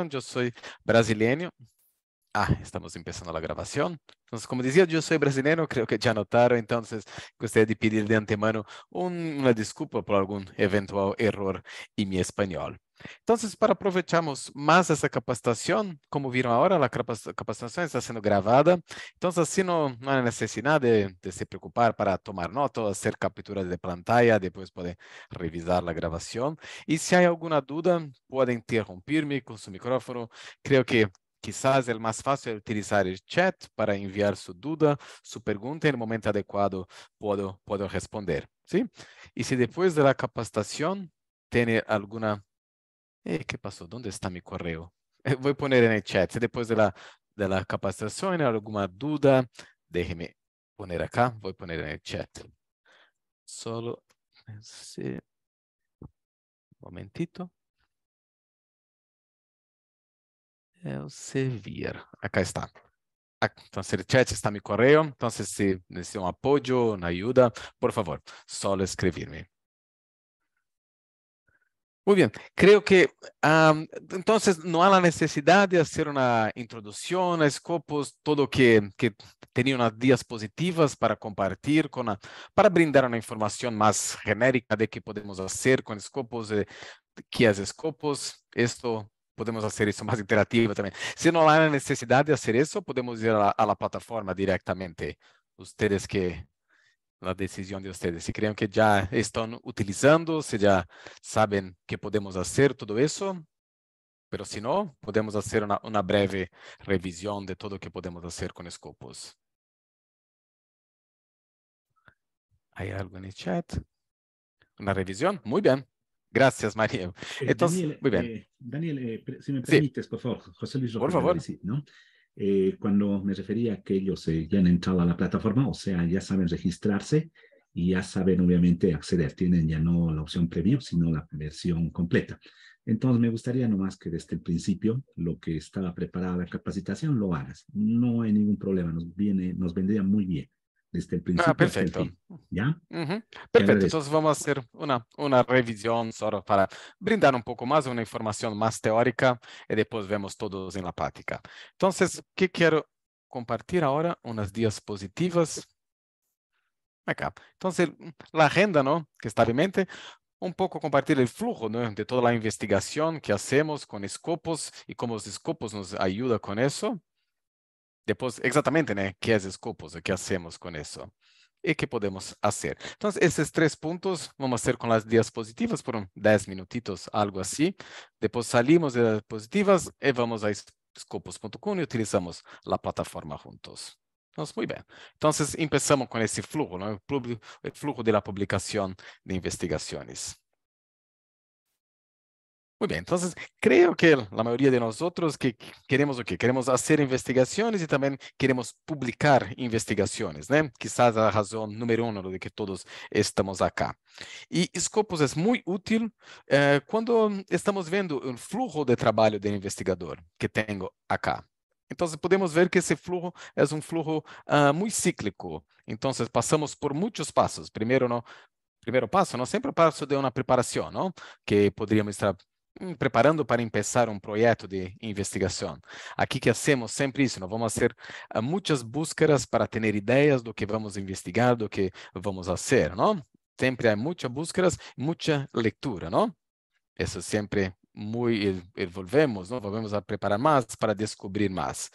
yo soy brasileño. Estamos empezando la grabación. Entonces, como decía, yo soy brasileño, creo que ya notaron, entonces gostaria de pedir de antemano una disculpa por algún eventual error en mi español. Entonces, para aprovecharmos más essa capacitação, como viram agora, a capacitação está sendo gravada. Então, assim, não há necessidade de se preocupar para tomar nota ou fazer captura de pantalla, depois poder revisar a gravação. E se há alguma dúvida, podem interromper-me com seu microfone. Creio que quizás el más fácil es utilizar el chat para enviar su duda, su pregunta, en el momento adecuado puedo responder, ¿sí? Y si después de la capacitación tiene alguna... ¿qué pasó? ¿Dónde está mi correo? Voy a poner en el chat. Si después de la capacitación hay alguna duda, déjeme poner acá. Voy a poner en el chat. Solo un momentito. Elsevier. Acá está. Entonces, el chat está mi correo. Entonces, si necesita un apoyo, una ayuda, por favor, solo escribirme. Muy bien, creo que entonces no hay la necesidad de hacer una introducción a Scopus, todo que tenía unas diapositivas para compartir, para brindar una información más genérica de qué podemos hacer con Scopus, qué es Scopus. Esto podemos hacer eso más interactivo también. Si no hay la necesidad de hacer eso, podemos ir a la plataforma directamente. Ustedes que... la decisión de ustedes. Si creen que ya están utilizando, si ya saben que podemos hacer todo eso, pero si no, podemos hacer una breve revisión de todo lo que podemos hacer con Scopus. ¿Hay algo en el chat? ¿Una revisión? Muy bien. Gracias, María. Entonces, Daniel, muy bien. Si me Sí, permites, por favor, José Luis por Rojas de favor. Madrid, ¿no? Cuando me refería a que ellos ya han entrado a la plataforma, o sea, ya saben registrarse y ya saben, obviamente, acceder. Tienen ya no la opción preview, sino la versión completa. Entonces, me gustaría nomás que desde el principio, lo que estaba preparada la capacitación, lo hagas. No hay ningún problema, nos vendría muy bien, desde el principio hasta el Perfecto. fin. ¿Ya? Uhum. Te Perfeito, agradezco. então vamos fazer uma revisão só para brindar um pouco mais, uma informação mais teórica e depois vemos todos na prática. Então, o que quero compartilhar agora? Umas diapositivas. Acá. Então, a agenda, ¿no? Que está em mente, um pouco compartilhar o fluxo, ¿no? De toda a investigação que hacemos com Scopus e como os Scopus nos ajudam com isso. Depois, exatamente, né? Que é Scopus, o que hacemos com isso. E que podemos fazer. Então, esses 3 pontos vamos fazer com as diapositivas por 10 minutitos, algo assim. Depois salimos das diapositivas e vamos a scopus.com e utilizamos a plataforma juntos. Então, muito bem. Então, começamos com esse fluxo, ¿no? O fluxo da publicação de investigações. Muy bien, entonces creo que la mayoría de nosotros que queremos o qué, queremos hacer investigaciones y también queremos publicar investigaciones, ¿no? Quizás la razón número uno de que todos estamos acá. Y Scopus es muy útil cuando estamos viendo el flujo de trabajo del investigador que tengo acá. Entonces podemos ver que ese flujo es un flujo muy cíclico. Entonces pasamos por muchos pasos. Primeiro passo, não sempre passo de uma preparação, não? Que poderíamos estar preparando para começar um projeto de investigação. Aqui que hacemos sempre isso, nós vamos fazer muitas búsquedas para ter ideias do que vamos investigar, do que vamos fazer, não? Sempre há muitas búsquedas, muita leitura, não? Isso sempre volvemos, não? Volvemos a preparar mais para descobrir mais.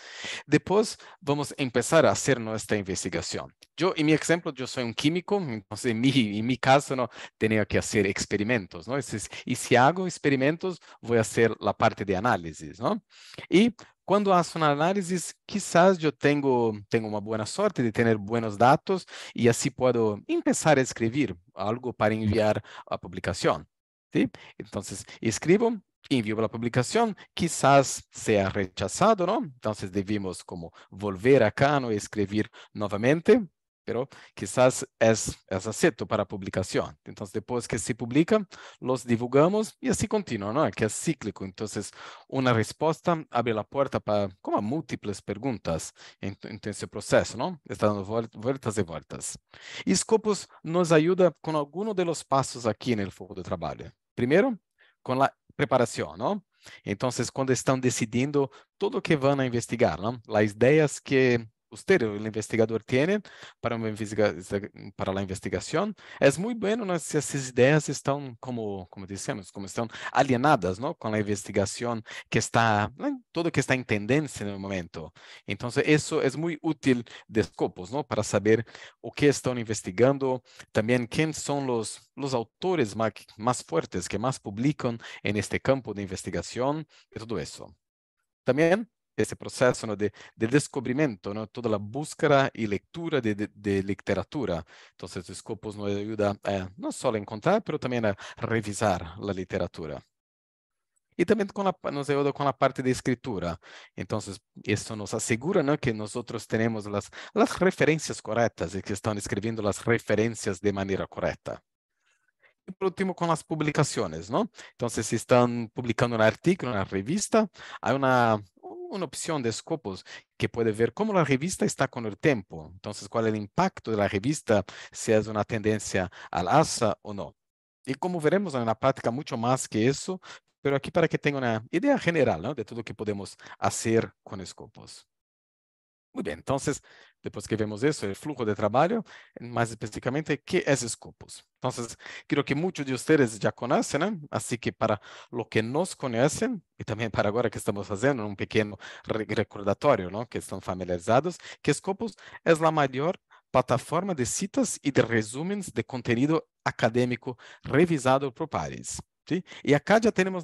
Depois, vamos começar a fazer nossa investigação. Em meu exemplo, eu sou químico, então, em meu caso, não tenho que fazer experimentos, não? E se hago experimentos, vou fazer a parte de análise, não? E quando faço uma análise, quizás eu tenho uma boa sorte de ter bons dados e assim posso começar a escrever algo para enviar a publicação. ¿Sí? Entonces, escribo, envío la publicación, quizás sea rechazado, ¿no? Entonces, debemos como volver acá, ¿no? Escribir nuevamente, pero quizás es acepto para publicación. Entonces, después que se publica, los divulgamos y así continúa, ¿no? Que es cíclico. Entonces, una respuesta abre la puerta para como múltiples preguntas en ese proceso, ¿no? Está dando vueltas y vueltas. Y Scopus nos ayuda con algunos de los pasos aquí en el flujo de trabajo. Primeiro, com a preparação, não? Entonces, cuando están decidiendo todo lo que van a investigar, ¿no? Las ideas que usted, el investigador, tiene para, para la investigación, es muy bueno, ¿no? Si esas ideas están, como decimos, como están alienadas, ¿no? Con la investigación que está, ¿no? Todo que está en tendencia en el momento. Entonces, eso es muy útil de Scopus, ¿no? Para saber o qué están investigando, también quiénes son los autores más fuertes que más publican en este campo de investigación y todo eso. También ese proceso, ¿no? de descubrimiento, ¿no? Toda la búsqueda y lectura de literatura. Entonces, Scopus nos ayuda a no solo a encontrar, pero también a revisar la literatura. Y también nos ayuda con la parte de escritura. Entonces, esto nos asegura, ¿no? Que nosotros tenemos las referencias correctas y que están escribiendo las referencias de manera correcta. Y por último, con las publicaciones, ¿no? Entonces, si están publicando un artículo en una revista, hay una opción de Scopus que puede ver cómo la revista está con el tiempo. Entonces, cuál es el impacto de la revista, si es una tendencia al alza o no. Y como veremos en la práctica, mucho más que eso, pero aquí para que tenga una idea general, ¿no? De todo lo que podemos hacer con Scopus. Muy bien, entonces, después que vemos eso, el flujo de trabajo, más específicamente, ¿qué es Scopus? Entonces, creo que muchos de ustedes ya conocen, ¿eh? Así que para los que nos conocen, y también para ahora que estamos haciendo un pequeño recordatorio, ¿no? Que están familiarizados, que Scopus es la mayor plataforma de citas y de resúmenes de contenido académico revisado por pares, ¿sí? Y acá ya tenemos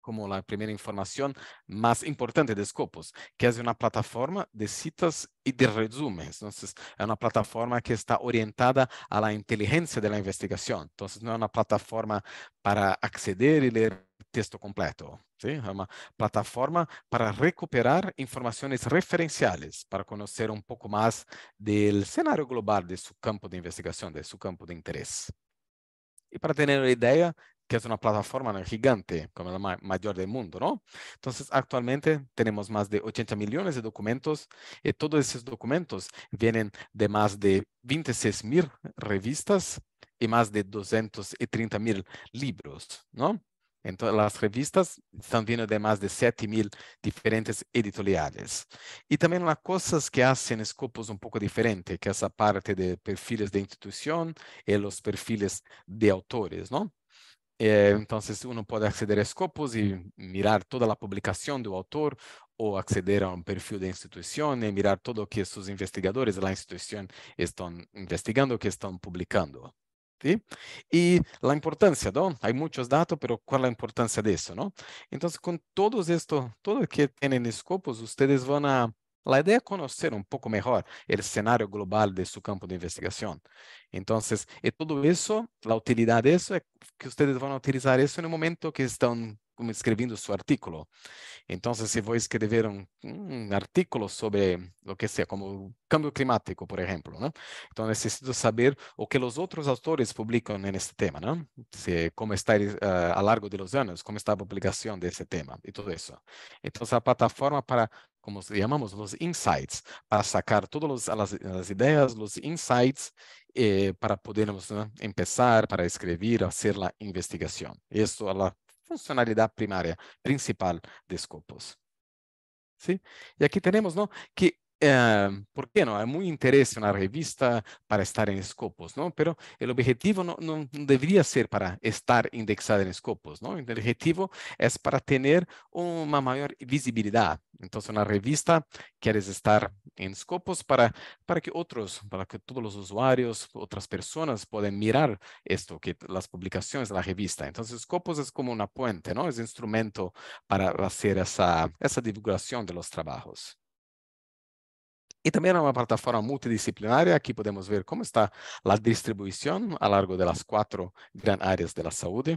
como la primera información más importante de Scopus, que es una plataforma de citas y de resúmenes. Entonces, es una plataforma que está orientada a la inteligencia de la investigación. Entonces, no es una plataforma para acceder y leer texto completo. ¿Sí? Es una plataforma para recuperar informaciones referenciales, para conocer un poco más del escenario global de su campo de investigación, de su campo de interés. Y para tener una idea, que es una plataforma gigante, como la mayor del mundo, ¿no? Entonces, actualmente tenemos más de 80 millones de documentos y todos esos documentos vienen de más de 26.000 revistas y más de 230.000 libros, ¿no? Entonces, las revistas están viendo de más de 7.000 diferentes editoriales. Y también las cosas que hacen Scopus un poco diferente, que es esa parte de perfiles de institución y los perfiles de autores, ¿no? Entonces uno puede acceder a Scopus y mirar toda la publicación del autor o acceder a un perfil de institución y mirar todo lo que sus investigadores de la institución están investigando, que están publicando. ¿Sí? Y la importancia, ¿no? Hay muchos datos, pero ¿cuál es la importancia de eso, no? Entonces, con todos esto, todo lo que tienen Scopus, ustedes van a, la idea es conocer un poco mejor el escenario global de su campo de investigación. Entonces, todo eso, la utilidad de eso es que ustedes van a utilizar eso en el momento que están como escribiendo su artículo. Entonces, si voy a escribir un artículo sobre lo que sea, como cambio climático, por ejemplo, ¿no? Entonces, necesito saber o que los otros autores publican en este tema, ¿no? Cómo está a lo largo de los años, cómo está la publicación de ese tema y todo eso. Entonces, la plataforma para, como llamamos, los insights, para sacar todas las ideas, los insights, para podermos, ¿no? Empezar, para escribir, hacer la investigación. Esto es la funcionalidad primaria, principal de Scopus. ¿Sí? Y aquí tenemos, ¿no? Que, ¿por qué no? Hay muy interés en la revista para estar en Scopus, ¿no? Pero el objetivo no debería ser para estar indexada en Scopus, ¿no? El objetivo es para tener una mayor visibilidad. Entonces, una revista quieres estar en Scopus para que todos los usuarios, otras personas puedan mirar esto, que las publicaciones de la revista. Entonces, Scopus es como una puente, ¿no? Es instrumento para hacer esa divulgación de los trabajos. Y también es una plataforma multidisciplinaria. Aquí podemos ver cómo está la distribución a lo largo de las 4 gran áreas de la salud.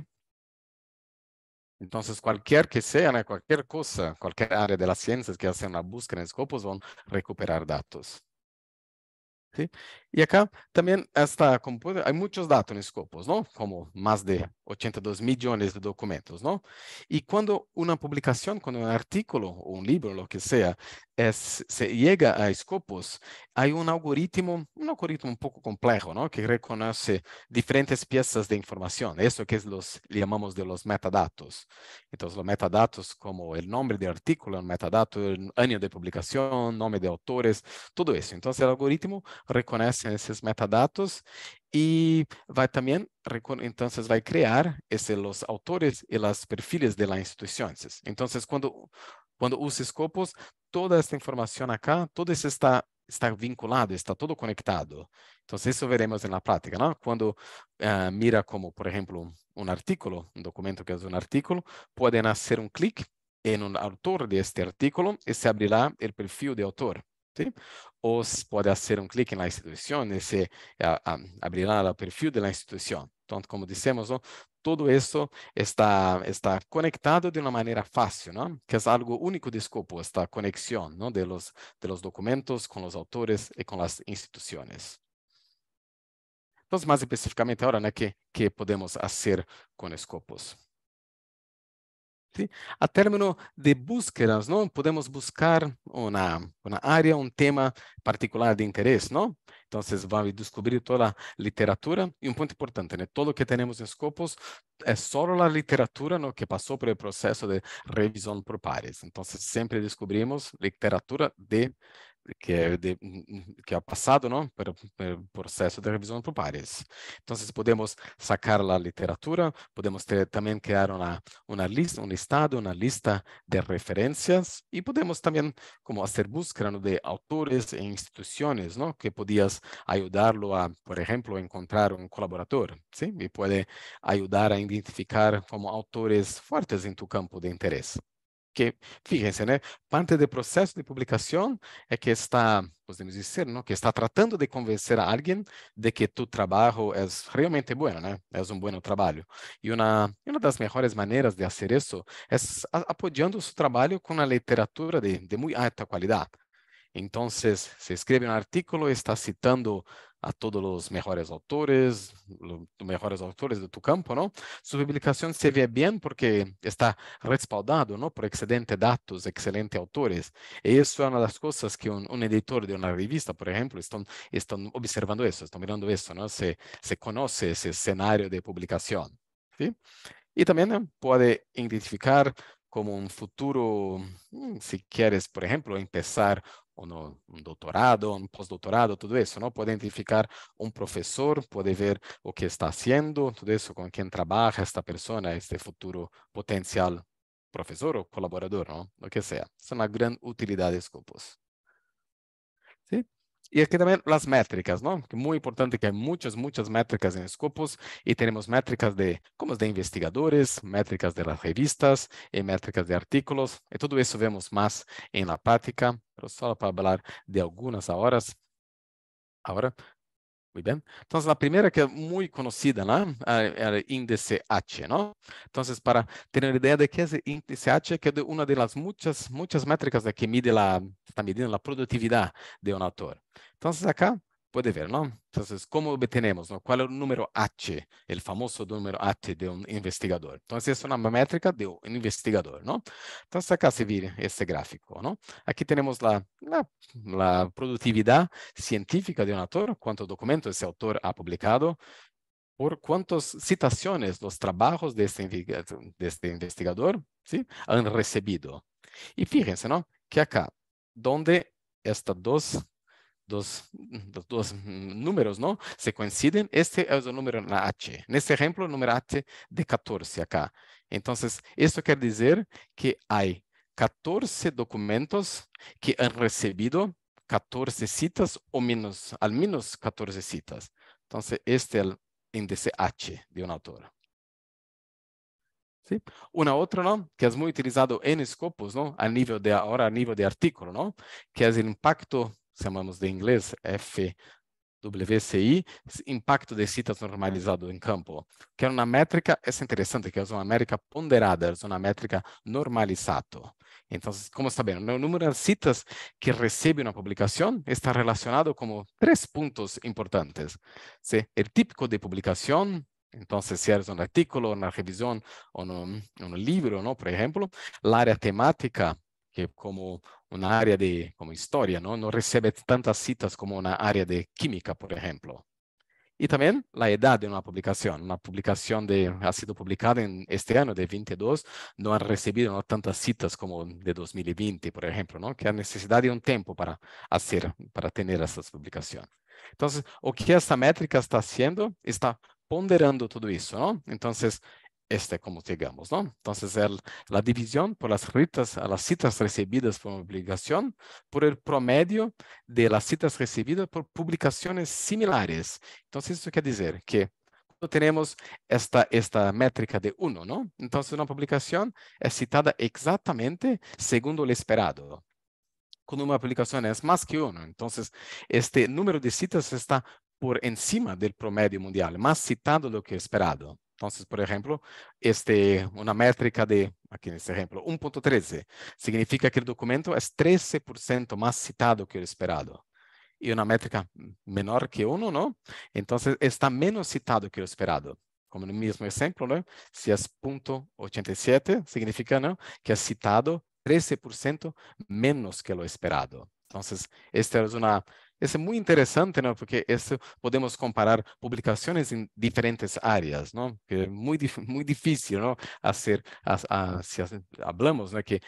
Entonces, cualquier que sea, ¿no? Cualquier cosa, cualquier área de las ciencias que hacen una búsqueda en Scopus van a recuperar datos. ¿Sí? Y acá también está, hay muchos datos en Scopus, ¿no? Como más de 82 millones de documentos, ¿no? Y cuando una publicación, cuando un artículo o un libro, lo que sea, se llega a Scopus, hay un algoritmo un poco complejo, ¿no? Que reconoce diferentes piezas de información. Eso que es llamamos de los metadatos. Entonces, los metadatos como el nombre del artículo, el metadato, el año de publicación, nombre de autores, todo eso. Entonces, el algoritmo reconoce esos metadatos y va también, entonces va a crear los autores y los perfiles de las instituciones. Entonces, cuando usa Scopus, toda esta información acá, todo eso está vinculado, está todo conectado. Entonces, eso veremos en la práctica, ¿no? Cuando mira como, por ejemplo, un artículo, un documento que es un artículo, pueden hacer un clic en un autor de este artículo y se abrirá el perfil de autor. ¿Sí? O puede hacer un clic en la institución y se abrirá el perfil de la institución. Entonces, como decimos, ¿no? Todo eso está conectado de una manera fácil, ¿no? Que es algo único de Scopus, esta conexión, ¿no? De los documentos con los autores y con las instituciones. Entonces, más específicamente ahora, ¿no? ¿Qué podemos hacer con Scopus? ¿Sí? A término de búsquedas, ¿no? Podemos buscar una área, un tema particular de interés, ¿no? Entonces, va a descubrir toda la literatura. Y un punto importante, ¿no? Todo lo que tenemos en Scopus es solo la literatura, ¿no? Que pasó por el proceso de revisión por pares. Entonces, siempre descubrimos literatura que ha pasado, ¿no? Por el proceso de revisión por pares. Entonces, podemos sacar la literatura, podemos también crear una lista, un listado, una lista de referencias y podemos también como hacer búsqueda, ¿no? De autores e instituciones, ¿no? Que podías ayudarlo a, por ejemplo, encontrar un colaborador, ¿sí? Y puede ayudar a identificar como autores fuertes en tu campo de interés. Que, fíjense, né? Parte do processo de publicação é que está, podemos dizer, ¿no? Que está tratando de convencer a alguém de que tu trabalho é realmente bueno, né? É bom trabalho. E uma das melhores maneiras de fazer isso é apoiando seu trabalho com a literatura de muito alta qualidade. Entonces, se escribe un artículo, está citando a todos los mejores autores, los mejores autores de tu campo, ¿no? Su publicación se ve bien porque está respaldado, ¿no? Por excelentes datos, excelentes autores. Y eso es una de las cosas que un editor de una revista, por ejemplo, están observando eso, están mirando eso, ¿no? Se conoce ese escenario de publicación, ¿sí? Y también, ¿no? Puede identificar como un futuro, si quieres, por ejemplo, empezar un doctorado, un postdoctorado, todo eso, ¿no? Puede identificar un profesor, puede ver lo que está haciendo, todo eso, con quién trabaja esta persona, este futuro potencial profesor o colaborador, ¿no? Lo que sea. Es una gran utilidad de Scopus. ¿Sí? Y aquí también las métricas, ¿no? Que muy importante que hay muchas métricas en Scopus y tenemos métricas como de investigadores, métricas de las revistas y métricas de artículos. Y todo eso vemos más en la práctica, pero solo para hablar de algunas ahora. Muy bien. Entonces, la primera que es muy conocida, ¿no? El índice H, ¿no? Entonces, para tener idea de qué es el índice H, que es una de las muchas métricas de que está midiendo la productividad de un autor. Entonces, acá puede ver, ¿no? Entonces, ¿cómo obtenemos, ¿no? ¿Cuál es el número H, el famoso número H de un investigador? Entonces, es una métrica de un investigador, ¿no? Entonces, acá se ve este gráfico, ¿no? Aquí tenemos la productividad científica de un autor, cuántos documentos ese autor ha publicado, por cuántas citaciones los trabajos de este investigador, ¿sí? Han recibido. Y fíjense, ¿no? Que acá, donde estos dos números, ¿no? Se coinciden, este es el número en la H. En este ejemplo, el número H de 14 acá. Entonces, esto quiere decir que hay 14 documentos que han recibido 14 citas o al menos 14 citas. Entonces, este es el índice H de un autor. ¿Sí? Una otra, ¿no? Que es muy utilizado en Scopus, ¿no? Ahora a nivel de artículo, ¿no? Que es el impacto, llamamos de inglés FWCI, impacto de citas normalizado en campo, que es una métrica, es interesante, que es una métrica ponderada, es una métrica normalizada. Entonces, como está bien, el número de citas que recibe una publicación está relacionado como 3 puntos importantes. ¿Sí? El típico de publicación. Entonces, si eres un artículo, una revisión o un libro, ¿no? Por ejemplo, la área temática, que como una área de como historia, ¿no? No recibe tantas citas como una área de química, por ejemplo. Y también la edad de una publicación. Una publicación ha sido publicada en este año de 22, no ha recibido, ¿no?, tantas citas como de 2020, por ejemplo, ¿no? Que hay necesidad de un tiempo para tener esas publicaciones. Entonces, o que esta métrica está haciendo, está ponderando todo eso, ¿no? Entonces, este es como llegamos, ¿no? Entonces, la división por las citas recibidas por una publicación, por el promedio de las citas recibidas por publicaciones similares. Entonces, eso quiere decir que cuando tenemos esta métrica de 1, ¿no? Entonces, una publicación es citada exactamente según lo esperado. Cuando una publicación es más que 1, entonces este número de citas está por encima del promedio mundial, más citado de lo que esperado. Entonces, por ejemplo, una métrica aquí en este ejemplo, 1.13, significa que el documento es 13% más citado que el esperado. Y una métrica menor que 1, ¿no? Entonces, está menos citado que lo esperado. Como en el mismo ejemplo, ¿no? Si es 0.87, significa, ¿no?, que es citado 13% menos que lo esperado. Entonces, es muy interesante, ¿no? Porque esto podemos comparar publicaciones en diferentes áreas, ¿no? Que es muy difícil, ¿no? Si hablamos, ¿no?, que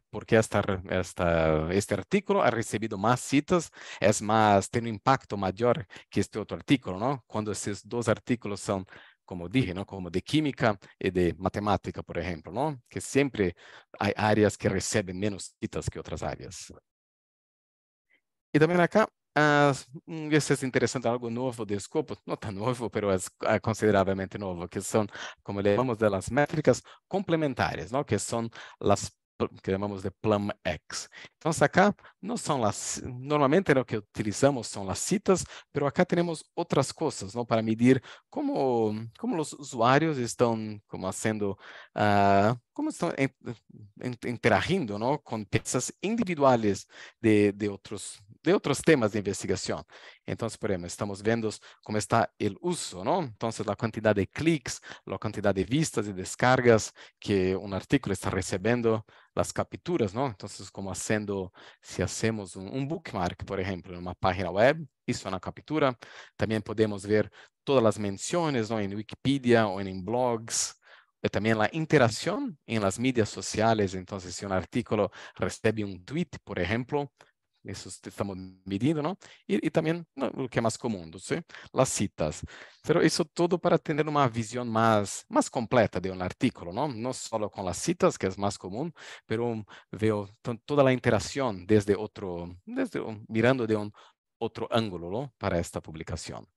porque este artículo ha recibido más citas, tiene un impacto mayor que este otro artículo, ¿no? Cuando esos dos artículos son, como dije, ¿no?, como de química y de matemática, por ejemplo, ¿no? Que siempre hay áreas que reciben menos citas que otras áreas. Y también acá, este es interesante, algo nuevo de Scopus, no tan nuevo, pero es considerablemente nuevo, que son, como le llamamos, de las métricas complementares, ¿no? Que son las que llamamos de Plum X. Entonces acá no son normalmente lo que utilizamos son las citas, pero acá tenemos otras cosas, ¿no? Para medir cómo los usuarios están como haciendo, cómo están interagindo, ¿no?, con piezas individuales de otros temas de investigación. Entonces, por ejemplo, estamos viendo cómo está el uso, ¿no? Entonces, la cantidad de clics, la cantidad de vistas y descargas que un artículo está recibiendo, las capturas, ¿no? Entonces, si hacemos un bookmark, por ejemplo, en una página web, hizo una captura. También podemos ver todas las menciones, ¿no?, en Wikipedia o en blogs. También la interacción en las medias sociales. Entonces, si un artículo recibe un tweet, por ejemplo, eso estamos midiendo, ¿no? Y también, ¿no?, lo que es más común, ¿sí?, las citas. Pero eso todo para tener una visión más completa de un artículo, ¿no? No solo con las citas, que es más común, pero veo toda la interacción mirando de un otro ángulo, ¿no?, para esta publicación.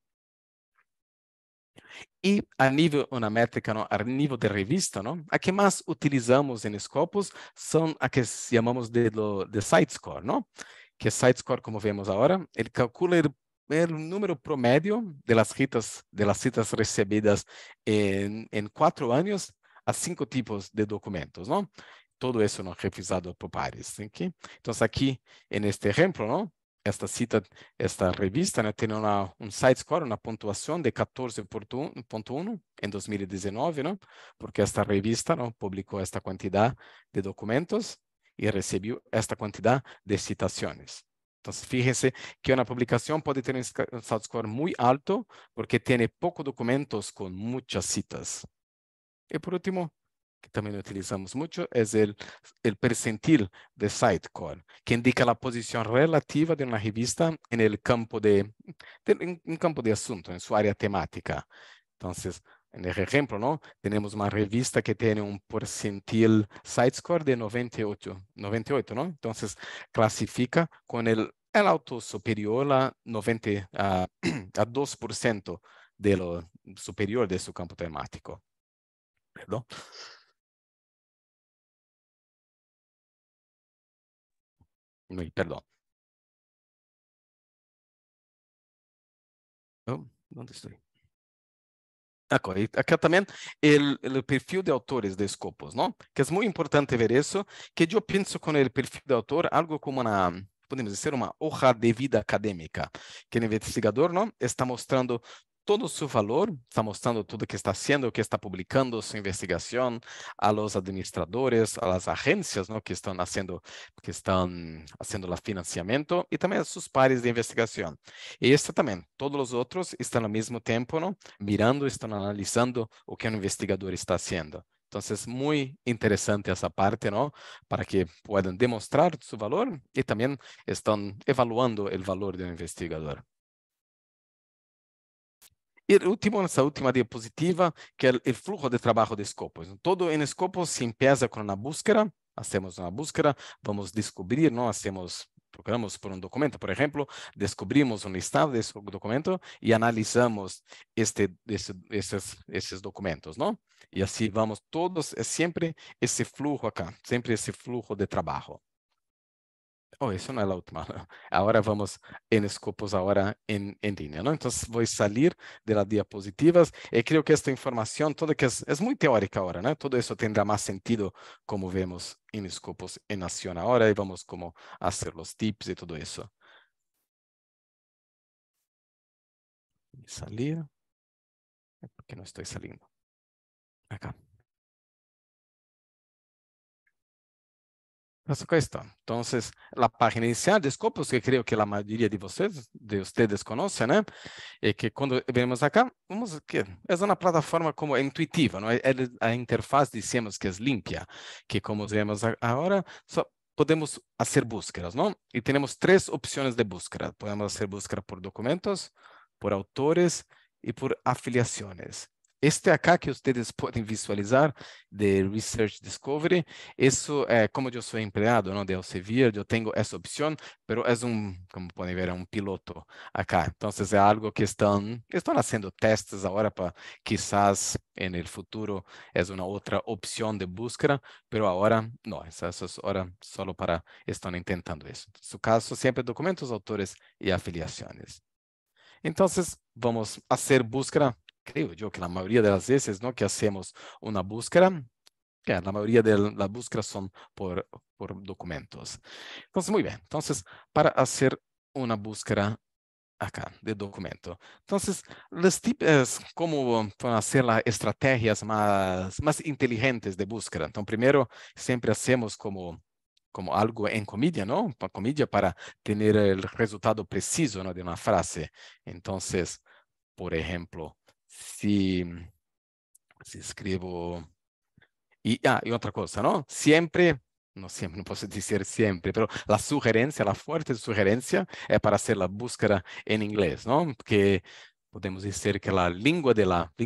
Y a nível, una métrica, ¿no?, a nível de revista, ¿no?, a que más utilizamos en Scopus son a que llamamos de SiteScore, ¿no? Que SiteScore, como vemos ahora, ele calcula el número promedio de las citas recibidas en 4 años a 5 tipos de documentos, ¿no? Todo eso, ¿no?, revisado por pares, ¿sí? Entonces, aquí, en este ejemplo, ¿no?, esta revista, ¿no?, tiene un SiteScore, una puntuación de 14.1 en 2019, ¿no? Porque esta revista, ¿no?, publicó esta cantidad de documentos y recibió esta cantidad de citaciones. Entonces, fíjense que una publicación puede tener un SiteScore muy alto porque tiene pocos documentos con muchas citas. Y por último, que también utilizamos mucho, es el percentil de SiteScore, que indica la posición relativa de una revista en el campo en campo de asunto, en su área temática. Entonces, en el ejemplo, ¿no?, tenemos una revista que tiene un percentil SiteScore de 98, ¿no? Entonces, clasifica con el auto superior a 2% de lo superior de su campo temático. Perdón. Perdón. Oh, ¿dónde estoy? Acá también el perfil de autores de Scopus, ¿no? Que es muy importante ver eso, que yo pienso con el perfil de autor algo como podemos decir, una hoja de vida académica, que el investigador, ¿no?, está mostrando todo su valor, está mostrando todo lo que está haciendo, que está publicando su investigación a los administradores, a las agencias, ¿no? Que están haciendo el financiamiento y también a sus pares de investigación. Y este también, todos los otros están al mismo tiempo, ¿no? Mirando, están analizando lo que un investigador está haciendo. Entonces, muy interesante esa parte, ¿no? Para que puedan demostrar su valor y también están evaluando el valor del investigador. Y el último, esa última diapositiva, que es el flujo de trabajo de Scopus. Todo en Scopus se empieza con una búsqueda, hacemos una búsqueda, vamos a descubrir, ¿no? Procuramos por un documento, por ejemplo, descubrimos un listado de ese documento y analizamos esos documentos, ¿no? Y así vamos todos, es siempre ese flujo acá, siempre ese flujo de trabajo. Oh, eso no es la última. Ahora vamos en Scopus, ahora en línea, ¿no? Entonces voy a salir de las diapositivas y creo que esta información, toda que es muy teórica ahora, ¿no? Todo eso tendrá más sentido como vemos en Scopus en acción ahora y vamos como a hacer los tips y todo eso. Salir, porque no estoy saliendo. Acá. Pues acá está. Entonces, la página inicial de Scopus, que creo que la mayoría de ustedes conocen, ¿eh? Que quando vemos acá, vamos que é uma plataforma como intuitiva, não é? A interfaz dizemos que é limpa, que como vemos agora, só podemos fazer búsquedas, não? E temos três opções de búsqueda. Podemos fazer búsqueda por documentos, por autores e por afiliações. Este acá que vocês podem visualizar de Research Discovery, isso é como eu sou empregado, não, de Elsevier, eu tenho essa opção, pero é como podem ver, é um piloto acá. Entonces, es algo que están haciendo testes ahora para quizás en el futuro es una otra opción de búsqueda, pero ahora no, eso es ahora solo para, están intentando eso. En su caso, siempre documentos, autores y afiliaciones. Entonces, vamos a hacer búsqueda, creo yo que la mayoría de las veces, ¿no? Que hacemos una búsqueda, que la mayoría de las búsquedas son por documentos. Entonces, muy bien. Entonces, para hacer una búsqueda acá de documento. Entonces, los tips es cómo hacer las estrategias más inteligentes de búsqueda. Entonces, primero, siempre hacemos como algo en comilla, ¿no? Comilla para tener el resultado preciso, ¿no? De una frase. Entonces, por ejemplo, si escribo y otra cosa, ¿no? Siempre, no puedo decir siempre, pero la sugerencia, la fuerte sugerencia es para hacer la búsqueda en inglés, ¿no? Que podemos decir que la lengua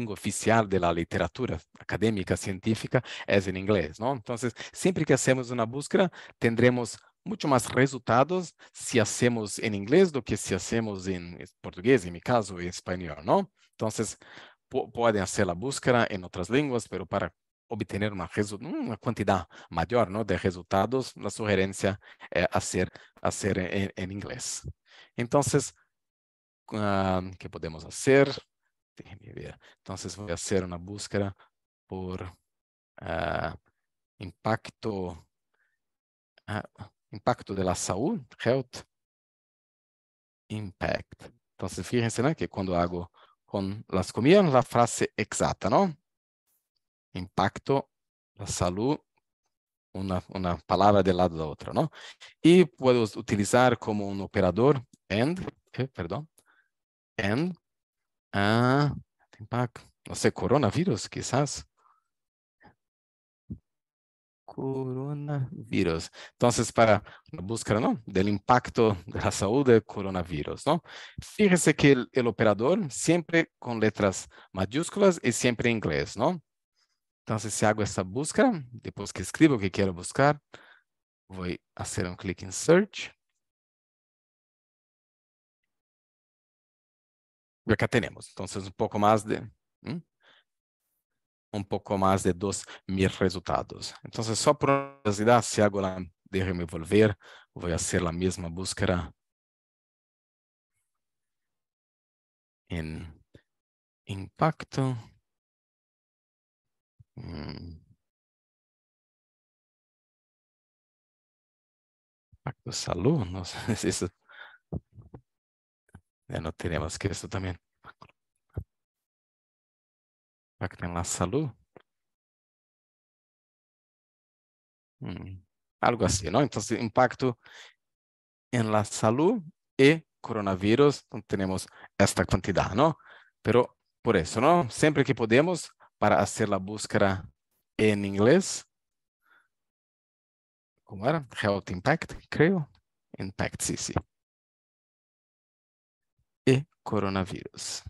oficial de la literatura académica, científica, es en inglés, ¿no? Entonces, siempre que hacemos una búsqueda, tendremos mucho más resultados si hacemos en inglés do que si hacemos en portugués, en mi caso, en español, ¿no? Entonces, pueden hacer la búsqueda en otras lenguas, pero para obtener una cantidad mayor, ¿no? De resultados, la sugerencia es hacer en inglés. Entonces, ¿qué podemos hacer? Déjenme ver. Entonces voy a hacer una búsqueda por ah, impacto, ah, impacto de la salud, health impact. Entonces, fíjense, ¿no? Que cuando hago con las comillas, la frase exacta, ¿no? Impacto, la salud, una palabra del lado de la otra, ¿no? Y puedo utilizar como un operador perdón, and, impacto, no sé, coronavirus, quizás. Coronavirus. Entonces, para la búsqueda, ¿no? Del impacto de la salud del coronavirus, ¿no? Fíjese que el operador siempre con letras mayúsculas y siempre en inglés, ¿no? Entonces, si hago esta búsqueda, después que escribo que quiero buscar, voy a hacer un clic en Search. Y acá tenemos, entonces, un poco más de 2.000 resultados. Entonces, só por curiosidad, si hago déjeme volver, voy a hacer la misma búsqueda en impacto. Impacto salud, no sé si eso, ya no tenemos que eso también. Impacto en la salud. Algo así, ¿no? Entonces, impacto en la salud y coronavirus, tenemos esta cantidad, ¿no? Pero por eso, ¿no? Siempre que podemos, para hacer la búsqueda en inglés, ¿cómo era? Health Impact, creo. Impact, sí, sí. Y coronavirus.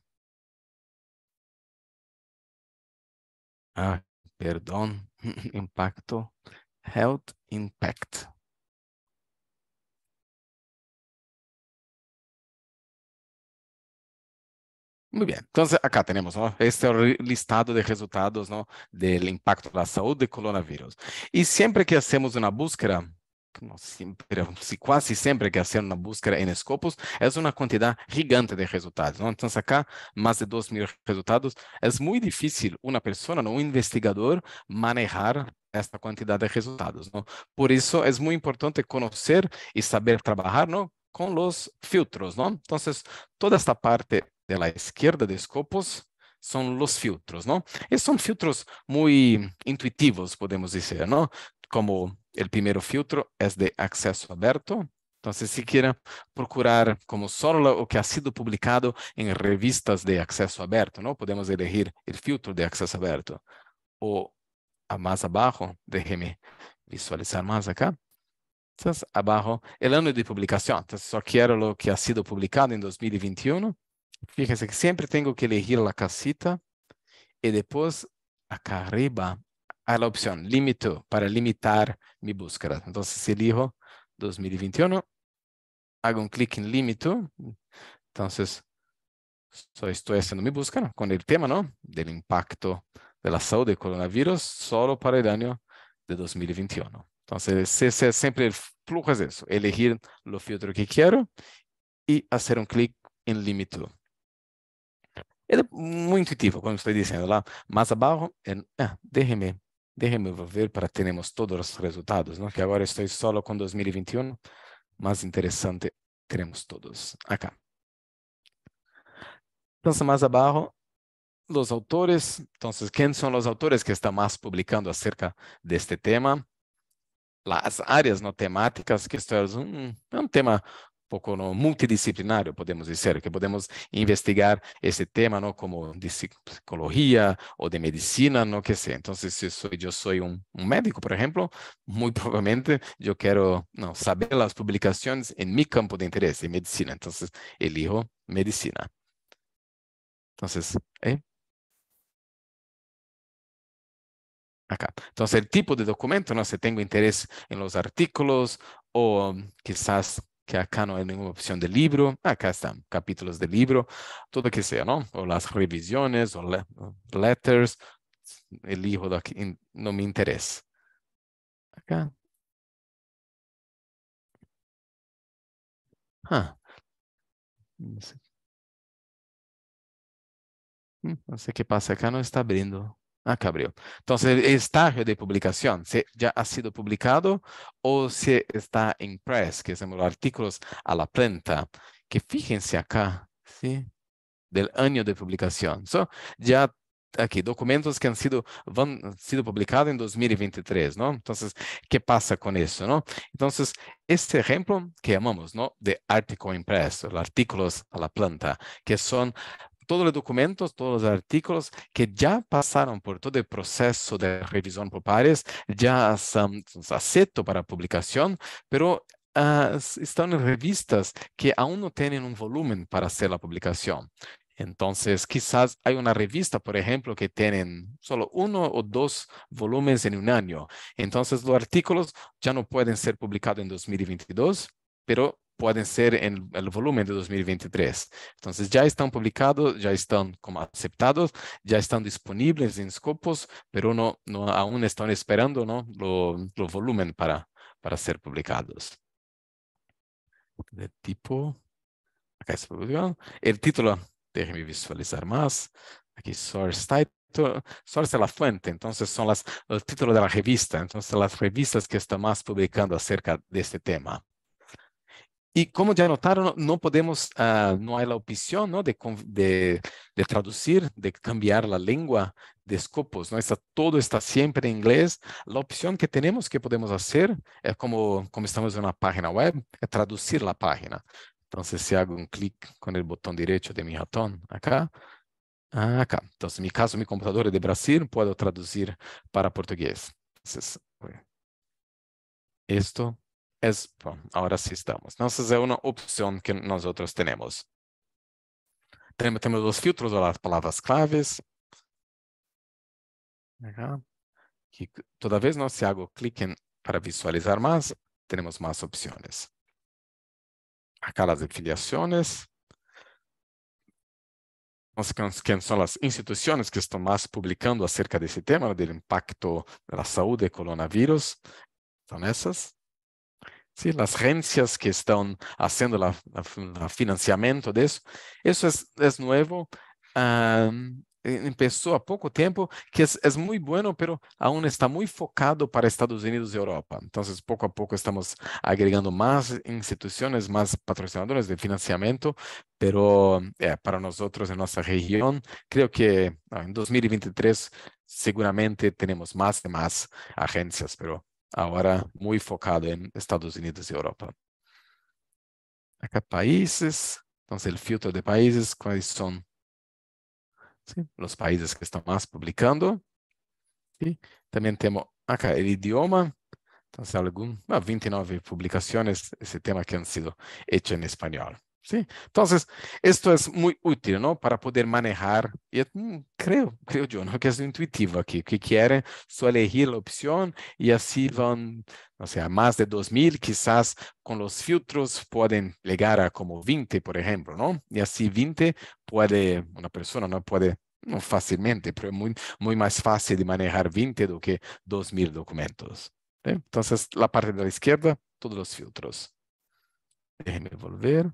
Ah, perdón. Impacto. Health Impact. Muy bien, entonces acá tenemos, ¿no? Este listado de resultados, ¿no? Del impacto de la salud de coronavirus. Y siempre que hacemos una búsqueda, no siempre, pero sí, casi siempre que hacemos una búsqueda en Scopus, es una cantidad gigante de resultados, ¿no? Entonces acá, más de 2.000 resultados. Es muy difícil una persona, ¿no? Un investigador, manejar esta cantidad de resultados, ¿no? Por eso es muy importante conocer y saber trabajar, ¿no? Con los filtros, ¿no? Entonces, toda esta parte de la izquierda de Scopus son los filtros, ¿no? Y son filtros muy intuitivos, podemos decir, ¿no? Como el primer filtro es de acceso abierto. Entonces, si quieren procurar como solo lo que ha sido publicado en revistas de acceso abierto, ¿no? Podemos elegir el filtro de acceso abierto. O a más abajo, déjeme visualizar más acá. Entonces, abajo, el año de publicación. Entonces, só quiero lo que ha sido publicado en 2021. Fíjense que siempre tengo que elegir la casita y después acá arriba hay la opción limito para limitar mi búsqueda. Entonces, si elijo 2021, hago un clic en limito. Entonces, estoy haciendo mi búsqueda con el tema, ¿no? Del impacto de la salud del coronavirus solo para el año de 2021. Entonces, siempre el flujo es eso, elegir los filtros que quiero y hacer un clic en limito. É muito intuitivo, como estou dizendo lá. Mais abaixo, déjeme ver para termos todos os resultados, ¿no? Que agora estou solo com 2021. Mais interessante, teremos todos acá. Então, mais abaixo, os autores. Então, quem são os autores que estão mais publicando acerca deste tema? As áreas no temáticas, que esto es un tema pouco no multidisciplinario, podemos dizer, que podemos investigar esse tema, ¿no? Como de psicología o de medicina, no que sé. Entonces, si yo soy un médico, por ejemplo, muy probablemente yo quiero saber las publicaciones en mi campo de interés, en medicina. Entonces, elijo medicina. Entonces, acá. Entonces, el tipo de documento, ¿no? Si tengo interés en los artículos o quizás que acá no hay ninguna opción de libro, acá están capítulos de libro, todo que sea, ¿no? O las revisiones o letters, elijo lo que no me interesa. Acá. No sé, no sé qué pasa, acá no está abriendo. Acá abrió. Entonces, el estágio de publicación, si ya ha sido publicado o si está en press, que son los artículos a la planta, que fíjense acá, ¿sí? Del año de publicación. Ya aquí, documentos que han sido publicados en 2023, ¿no? Entonces, ¿qué pasa con eso, no? Entonces, este ejemplo que llamamos, ¿no? De article impreso, los artículos a la planta, que son todos los documentos, todos los artículos que ya pasaron por todo el proceso de revisión por pares, ya son aceptos para publicación, pero están en revistas que aún no tienen un volumen para hacer la publicación. Entonces, quizás hay una revista, por ejemplo, que tienen solo 1 o 2 volúmenes en un año. Entonces, los artículos ya no pueden ser publicados en 2022, pero pueden ser en el volumen de 2023. Entonces, ya están publicados, ya están como aceptados, ya están disponibles en Scopus, pero aún están esperando, ¿no? Lo volumen para ser publicados. De tipo, acá está publicado. El título, déjeme visualizar más. Aquí, source title. Source es la fuente, entonces son los títulos de la revista. Entonces, las revistas que están más publicando acerca de este tema. Y como ya notaron, no podemos, no hay la opción, ¿no? de traducir, de cambiar la lengua de Scopus, ¿no? Todo está siempre en inglés. La opción que tenemos que podemos hacer es como estamos en una página web, es traducir la página. Entonces, si hago un clic con el botón derecho de mi ratón acá, acá. Entonces, en mi caso, mi computador es de Brasil, puedo traducir para portugués. Entonces, esto es, bueno, ahora sí estamos. Entonces, es una opción que nosotros tenemos. Temos los filtros de las palabras claves. Acá. Y toda vez, ¿no? Si hago clic en para visualizar más, tenemos más opciones. Acá las afiliaciones. ¿Quién son las instituciones que están más publicando acerca de ese tema, del impacto de la salud del coronavirus? Son esas. Sí, las agencias que están haciendo el financiamiento de eso. Eso es nuevo. Empezó a poco tiempo, que es muy bueno, pero aún está muy focado para Estados Unidos y Europa. Entonces, poco a poco estamos agregando más instituciones, más patrocinadores de financiamiento, pero para nosotros en nuestra región, creo que en 2023 seguramente tenemos más y más agencias, pero ahora muy focado en Estados Unidos y Europa. Acá países, entonces el filtro de países, ¿cuáles son? ¿Sí? Los países que están más publicando. ¿Sí? También tenemos acá el idioma, entonces 29 publicaciones, ese tema que han sido hechas en español. ¿Sí? Entonces, esto es muy útil, ¿no? Para poder manejar, y creo yo, ¿no? Que es intuitivo aquí, que quieren solo elegir la opción y así van, o sea, más de 2000, quizás con los filtros pueden llegar a como 20, por ejemplo, ¿no? Y así 20 puede, una persona no puede, no fácilmente, pero es muy más fácil de manejar 20 do que 2000 documentos. ¿Sí? Entonces, la parte de la izquierda, todos los filtros. Déjenme volver.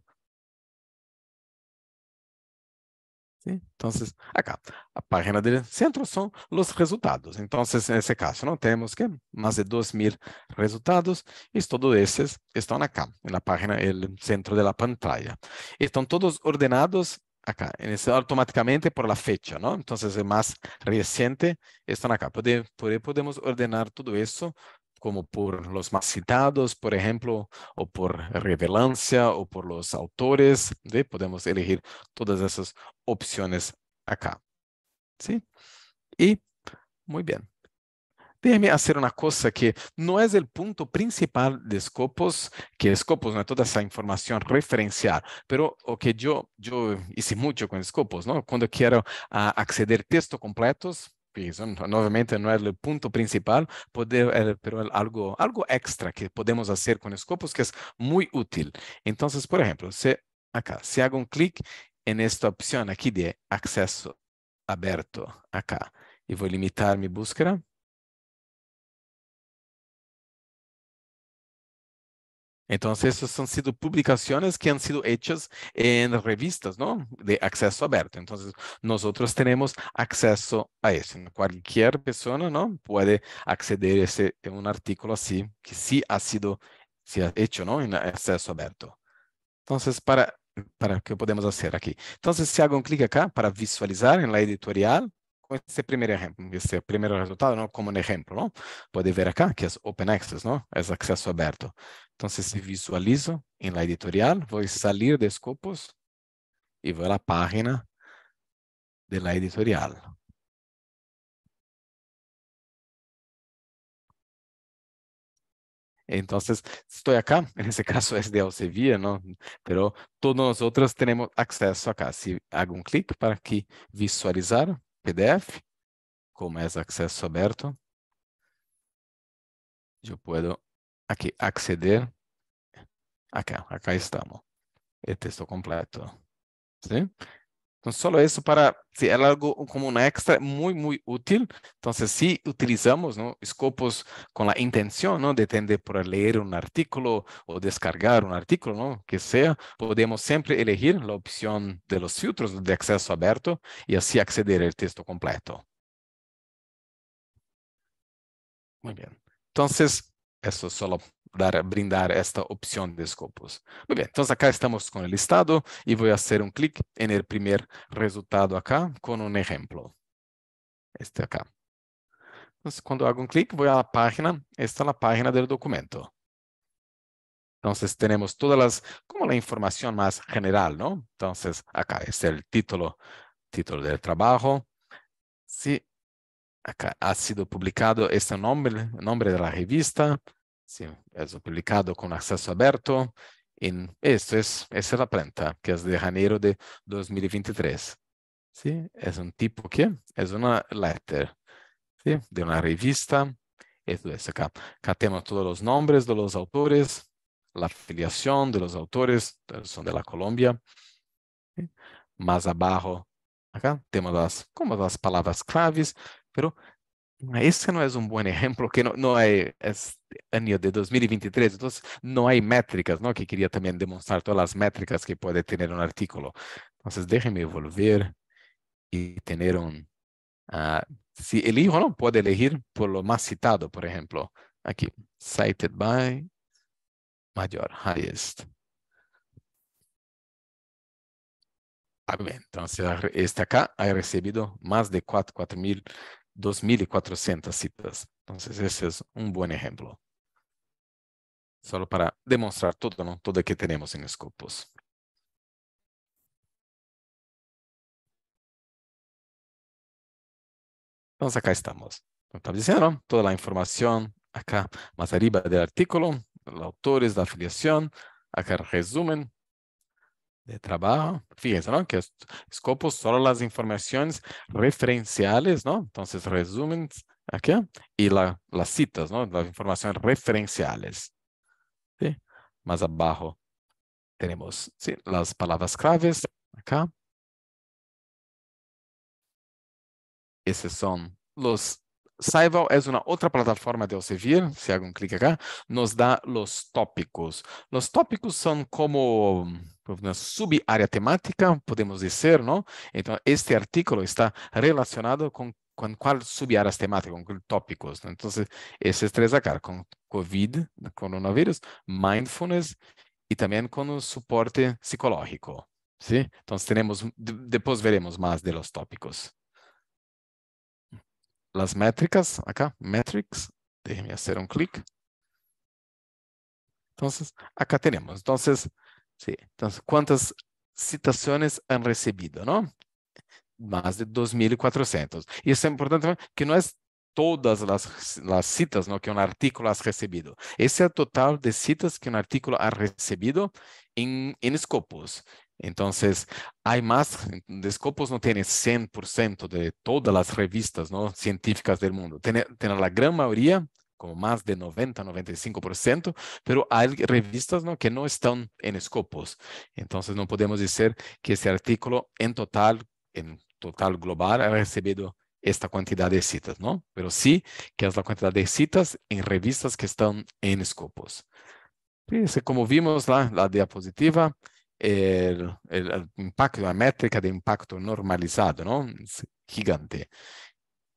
¿Sí? Entonces, acá, la página del centro son los resultados. Entonces, en ese caso, ¿no? Tenemos que más de 2000 resultados y todos esos están acá, en la página, el centro de la pantalla. Están todos ordenados acá, automáticamente por la fecha, ¿no? Entonces, el más reciente están acá. Podemos ordenar todo eso como por los más citados, por ejemplo, o por relevancia, o por los autores. ¿Sí? Podemos elegir todas esas opciones acá. ¿Sí? Y muy bien. Déjeme hacer una cosa que no es el punto principal de Scopus, que Scopus no es toda esa información referencial, pero o que yo hice mucho con Scopus, ¿no? Cuando quiero acceder a textos completos, y eso nuevamente no es el punto principal, pero algo extra que podemos hacer con Scopus que es muy útil. Entonces, por ejemplo, si hago un clic en esta opción aquí de acceso abierto acá y voy a limitar mi búsqueda. Entonces, esas han sido publicaciones que han sido hechas en revistas, ¿no? De acceso abierto. Entonces, nosotros tenemos acceso a eso. Cualquier persona, ¿no? Puede acceder a un artículo así, que sí se ha hecho, ¿no? En acceso abierto. Entonces, ¿qué podemos hacer aquí? Entonces, si hago un clic acá para visualizar en la editorial, con este primer ejemplo, este primer resultado, ¿no? Como un ejemplo, ¿no? Puede ver acá que es Open Access, ¿no? Es acceso abierto. Entonces, si visualizo en la editorial, voy a salir de Scopus y voy a la página de la editorial. Entonces, estoy acá, en este caso es de Elsevier, ¿no? Pero todos nosotros tenemos acceso acá. Si hago un clic para aquí visualizar PDF, como es acceso abierto, yo puedo aquí acceder. Acá estamos, el texto completo. ¿Sí? Entonces, solo eso si es algo como una extra muy útil. Entonces, si utilizamos, ¿no? Scopus con la intención, ¿no? De tender por leer un artículo o descargar un artículo, ¿no? Que sea, podemos siempre elegir la opción de los filtros de acceso abierto y así acceder al texto completo. Muy bien. Entonces, eso solo brindar esta opción de escopos. Muy bien, entonces acá estamos con el listado y voy a hacer un clic en el primer resultado acá con un ejemplo. Este acá. Entonces, cuando hago un clic, voy a la página. Esta es la página del documento. Entonces, tenemos todas las, como la información más general, ¿no? Entonces, acá es el título del trabajo. Sí, acá ha sido publicado este nombre de la revista. Sí, es publicado con acceso abierto. Esa es la planta, que es de enero de 2023. Sí, es un tipo que es una letter, ¿sí? De una revista. Esto es acá. Acá tenemos todos los nombres de los autores, la afiliación de los autores, son de la Colombia. ¿Sí? Más abajo, acá tenemos como las palabras claves, pero ese no es un buen ejemplo, que no hay, es año de 2023, entonces no hay métricas, ¿no? Que quería también demostrar todas las métricas que puede tener un artículo. Entonces déjenme volver y tener si elijo, ¿no? Puede elegir por lo más citado, por ejemplo. Aquí, cited by mayor, highest. Bien, entonces este acá ha recibido más de 2.400 citas. Entonces ese es un buen ejemplo. Solo para demostrar todo, ¿no? Todo lo que tenemos en Scopus. Entonces acá estamos. Como estaba diciendo, ¿no? Toda la información acá más arriba del artículo, los autores, la afiliación, acá el resumen de trabajo. Fíjense, ¿no? Que Scopus solo las informaciones referenciales, ¿no? Entonces resumen aquí y las citas, ¿no? Las informaciones referenciales. ¿Sí? Más abajo tenemos, ¿sí? Las palabras claves acá. Esos son los... Saival es una otra plataforma de Elsevier. Si hago un clic acá, nos da los tópicos. Los tópicos son como una subárea temática, podemos decir, ¿no? Entonces, este artículo está relacionado con cuál subáreas temáticas, con tópicos, ¿no? Entonces, esos tres acá, con COVID, coronavirus, mindfulness y también con un soporte psicológico, ¿sí? Entonces, tenemos, después veremos más de los tópicos. Las métricas, acá, metrics, déjenme hacer un clic. Entonces, acá tenemos. Entonces, sí, entonces, ¿cuántas citaciones han recibido, no? Más de 2.400. Y es importante que no es todas las citas, ¿no? Que un artículo ha recibido. Ese es el total de citas que un artículo ha recibido en Scopus. Entonces, hay más, de Scopus no tiene 100% de todas las revistas, ¿no? Científicas del mundo. Tiene la gran mayoría, como más de 90-95%, pero hay revistas, ¿no? Que no están en Scopus. Entonces, no podemos decir que ese artículo en total global ha recibido esta cantidad de citas, ¿no? Pero sí que es la cantidad de citas en revistas que están en Scopus. Fíjense, como vimos la diapositiva, el impacto, la métrica de impacto normalizado, ¿no? Es gigante.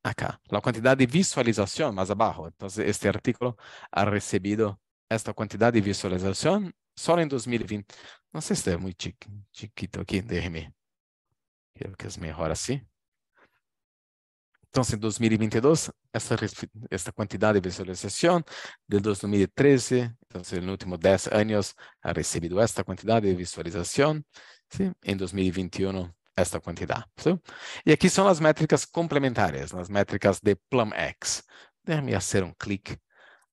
Acá, la cantidad de visualización más abajo. Entonces, este artículo ha recibido esta cantidad de visualización solo en 2020. No sé si está muy chiquito aquí, déjeme. Creo que es mejor así. Entonces, en 2022, esta cantidad de visualización del 2013, entonces en los últimos 10 años ha recibido esta cantidad de visualización, ¿sí? En 2021, esta cantidad, ¿sí? Y aquí son las métricas complementarias, las métricas de PlumX. Déjame hacer un clic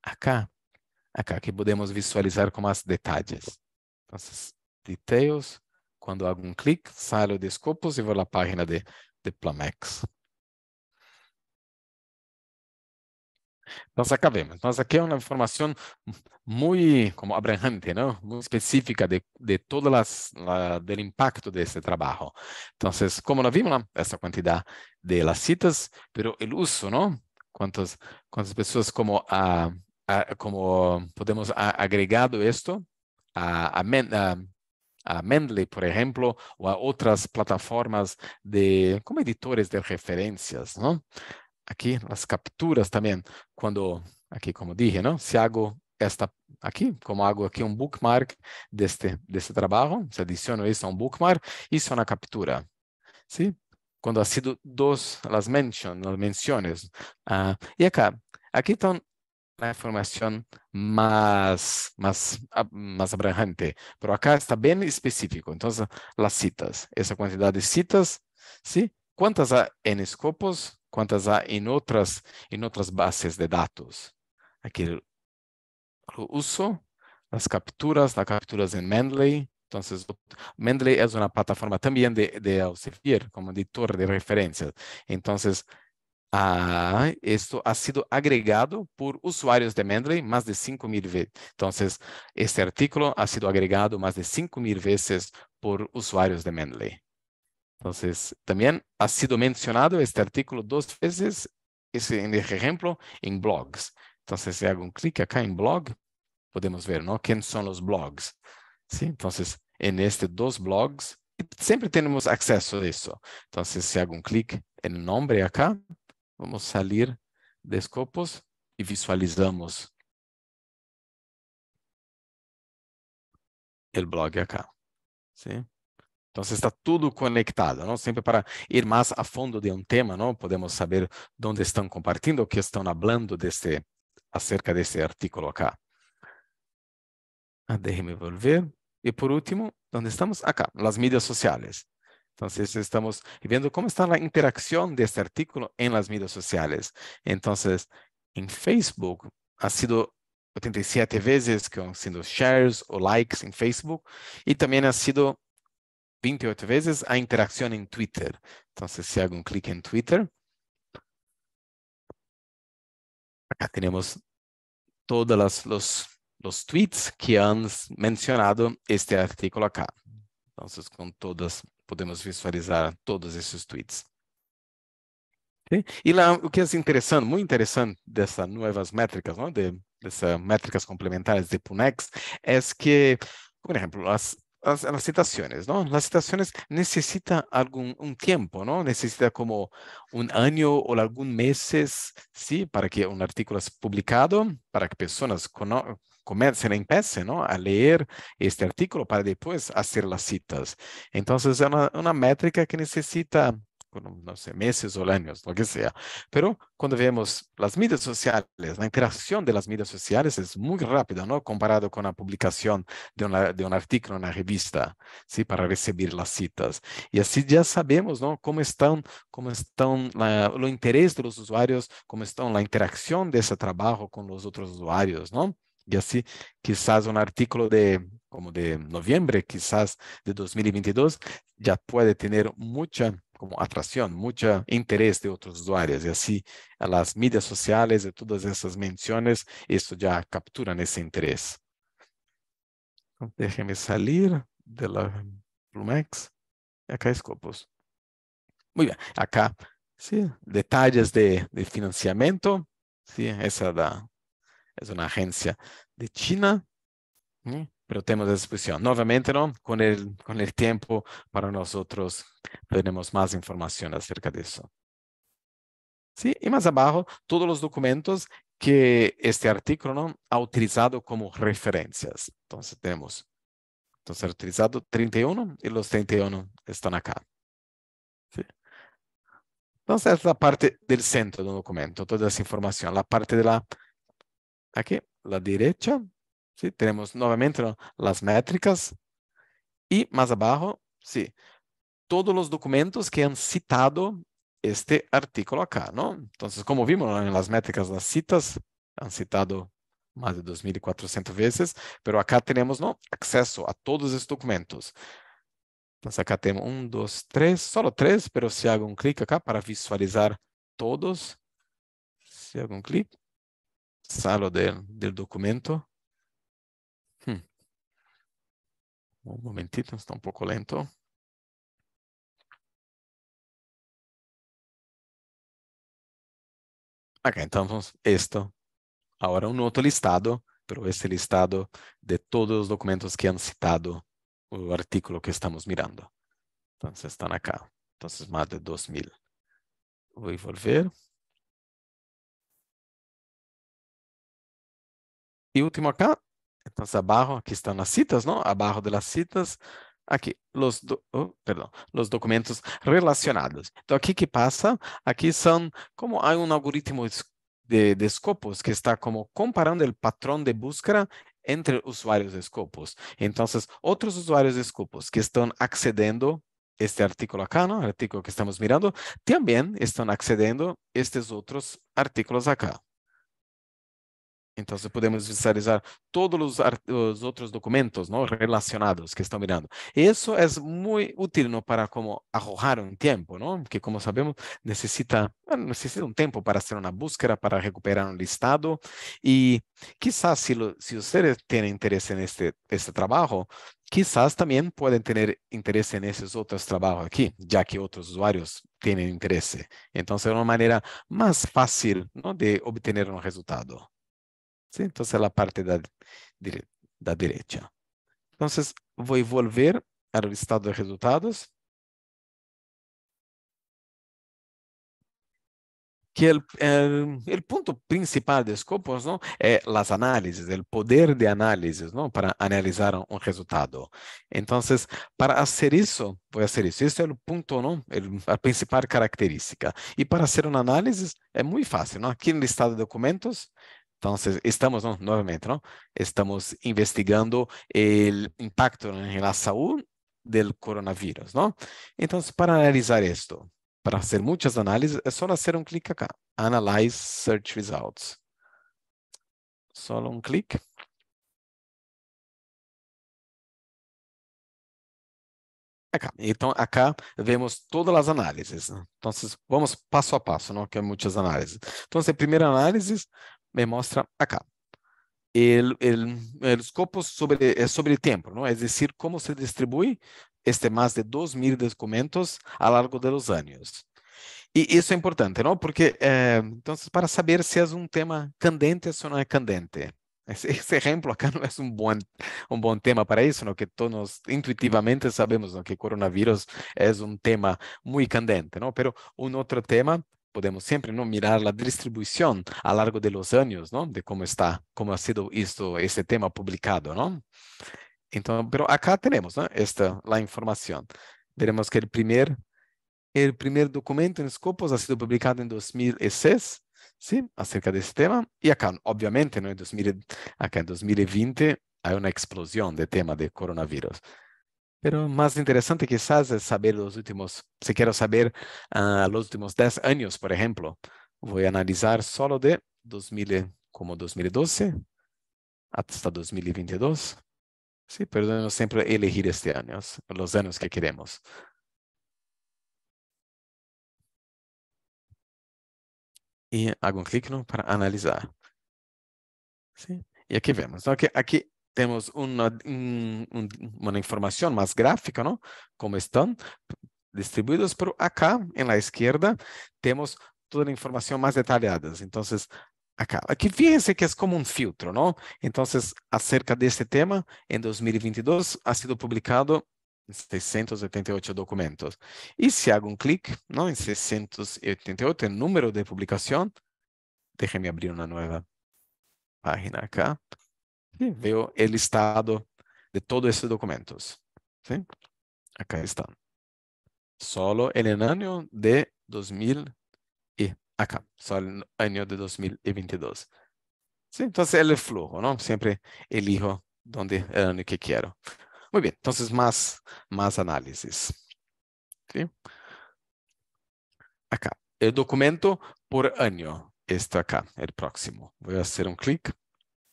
acá, que podemos visualizar con más detalles. Entonces, details, cuando hago un clic, salgo de Scopus y voy a la página de PlumX. Entonces acá vemos. Entonces aquí hay una información muy como abrangente, ¿no? Muy específica de todas del impacto de este trabajo. Entonces, como lo vimos, ¿no? Esta cantidad de las citas, pero el uso, ¿no? Cuántas personas como podemos agregado esto a Mendeley, por ejemplo, o a otras plataformas como editores de referencias, ¿no? Aquí las capturas también, aquí como dije, ¿no? Si hago aqui, como hago aqui um bookmark deste trabalho, se adiciono isso a um bookmark, isso é uma captura, ¿sí? Quando ha sido las menciones. E aqui estão a informação mais abrangente, pero acá está bem específico. Então, as citas, essa quantidade de citas, ¿sí? Quantas há em Scopus, quantas há em outras bases de dados. Aqui lo uso, las capturas en Mendeley. Entonces, Mendeley es una plataforma también de Elsevier como editor de referencias. Entonces, esto ha sido agregado por usuarios de Mendeley más de 5.000 veces. Entonces, este artículo ha sido agregado más de 5.000 veces por usuarios de Mendeley. Entonces, también ha sido mencionado este artículo 2 veces, en el ejemplo, en blogs. Entonces, si hago un clic acá en blog, podemos ver, ¿no? ¿Quién son los blogs? ¿Sí? Entonces, en este 2 blogs, siempre tenemos acceso a eso. Entonces, si hago un clic en el nombre acá, vamos a salir de Scopus y visualizamos el blog acá. ¿Sí? Entonces, está todo conectado, ¿no? Siempre para ir más a fondo de un tema, ¿no? Podemos saber dónde están compartiendo, qué están hablando acerca de este artículo acá. Déjeme volver. Y por último, ¿dónde estamos? Acá, las mídias sociales. Entonces, estamos viendo cómo está la interacción de este artículo en las mídias sociales. Entonces, en Facebook ha sido 87 veces que han sido shares o likes en Facebook y también ha sido 28 veces a interacción en Twitter. Entonces, si hago un clic en Twitter, acá tenemos todos los tweets que han mencionado este artículo acá. Entonces, con todas, podemos visualizar todos esses tweets. ¿Sí? E lá, o que é interessante, muito interessante dessas novas métricas, ¿no? Dessas métricas complementares de Punex, é que, por exemplo, las citaciones, ¿no? Las citaciones necesita un tiempo, ¿no? Necesita como un año o algún meses, ¿sí? Para que un artículo es publicado, para que personas comiencen, empiecen, ¿no? A leer este artículo para después hacer las citas. Entonces, es una métrica que necesita no sé, meses o años, lo que sea. Pero cuando vemos las mídias sociales, la interacción de las mídias sociales es muy rápida, ¿no? Comparado con la publicación de un artículo en la revista, ¿sí? Para recibir las citas. Y así ya sabemos, ¿no? Cómo están los intereses de los usuarios, cómo está la interacción de ese trabajo con los otros usuarios, ¿no? Y así, quizás un artículo como de noviembre, quizás de 2022, ya puede tener mucha como atracción, mucho interés de otros usuarios. Y así, a las mídias sociales de todas esas menciones, esto ya capturan ese interés. Déjeme salir de la Plumex. Acá es Scopus. Muy bien, acá, sí, detalles de financiamiento. Sí, esa es una agencia de China. Pero tenemos a disposición. Nuevamente, ¿no? Con el tiempo, para nosotros tenemos más información acerca de eso. ¿Sí? Y más abajo, todos los documentos que este artículo, ¿no? Ha utilizado como referencias. Entonces, ha utilizado 31 y los 31 están acá. ¿Sí? Entonces, es la parte del centro del documento, toda esa información. La parte de aquí, la derecha, ¿sí? Tenemos nuevamente, ¿no? Las métricas y más abajo, sí, todos los documentos que han citado este artículo acá, ¿no? Entonces, como vimos, ¿no? En las métricas, las citas han citado más de 2.400 veces, pero acá tenemos, ¿no? Acceso a todos estos documentos. Entonces, acá tenemos 1, 2, 3, solo 3, pero si hago un clic acá para visualizar todos, si hago un clic, salgo del documento. Un momentito, está un poco lento. Acá, entonces, esto. Ahora un otro listado, pero este listado de todos los documentos que han citado el artículo que estamos mirando. Entonces están acá. Entonces más de 2.000. Voy a volver. Y último acá, entonces abajo, aquí están las citas, ¿no? Abajo de las citas, aquí, los documentos relacionados. Entonces, aquí, ¿qué pasa? Aquí son, como hay un algoritmo de Scopus que está como comparando el patrón de búsqueda entre usuarios de Scopus. Entonces, otros usuarios de Scopus que están accediendo este artículo acá, ¿no? El artículo que estamos mirando, también están accediendo a estos otros artículos acá. Entonces podemos visualizar todos los otros documentos, ¿no? Relacionados que están mirando. Eso es muy útil, ¿no? Para como arrojar un tiempo, ¿no? Que como sabemos necesita un tiempo para hacer una búsqueda, para recuperar un listado. Y quizás si ustedes tienen interés en este trabajo, quizás también pueden tener interés en esos otros trabajos aquí, ya que otros usuarios tienen interés. Entonces es una manera más fácil, ¿no? De obtener un resultado. ¿Sí? Entonces la parte dire- da derecha. Entonces voy a volver al listado de resultados, que el punto principal de Scopus, ¿no? Es las análisis, el poder de análisis, ¿no? Para analizar un resultado. Entonces, para hacer eso, voy a hacer eso. Este es el punto, ¿no? La principal característica. Y para hacer un análisis es muy fácil, ¿no? Aquí en el listado de documentos, entonces estamos, ¿no? Nuevamente, ¿no? Estamos investigando el impacto en la salud del coronavirus, ¿no? Entonces, para analizar esto, para hacer muchas análisis, es solo hacer un clic acá. Analyze Search Results. Solo un clic. Acá. Então, acá vemos todas as análises. Então, vamos passo a passo, não? Que é muitas análises. Então, a primeira análise me mostra acá. El escopo sobre el tiempo, ¿no? Es decir, cómo se distribuye más de 2.000 documentos a lo largo de los años. Y eso es importante, ¿no? Porque entonces para saber si es un tema candente o no es candente. Ese ejemplo acá no es un buen tema para eso, ¿no? Que todos intuitivamente sabemos, ¿no? Que coronavirus es un tema muy candente, ¿no? Pero un otro tema, podemos siempre, ¿no? Mirar la distribución a lo largo de los años, ¿no? De cómo está, cómo ha sido esto, ese tema publicado, ¿no? Entonces, pero acá tenemos, ¿no? La información. Veremos que el primer documento en Scopus ha sido publicado en 2006, ¿sí? Acerca de este tema. Y acá, obviamente, ¿no? Acá en 2020 hay una explosión de tema de coronavirus. Pero más interesante quizás es saber los últimos, si quiero saber los últimos 10 años, por ejemplo, voy a analizar solo de 2000, como 2012 hasta 2022. Sí, pero debemos siempre elegir este año, los años que queremos. Y hago un clic, ¿no? Para analizar. ¿Sí? Y aquí vemos, ¿no? Que aquí tenemos una información más gráfica, ¿no? Cómo están distribuidos, pero acá en la izquierda tenemos toda la información más detallada. Entonces, acá, aquí fíjense que es como un filtro, ¿no? Entonces, acerca de este tema, en 2022 ha sido publicado 688 documentos. Y si hago un clic, ¿no? En 688, el número de publicación, déjenme abrir una nueva página acá. Y veo el listado de todos estos documentos. ¿Sí? Acá están. Solo en el año de 2000 y acá, solo en el año de 2022. ¿Sí? Entonces el flujo, ¿no? Siempre elijo donde el año que quiero. Muy bien, entonces más análisis. ¿Sí? Acá, el documento por año está acá, el próximo. Voy a hacer un clic.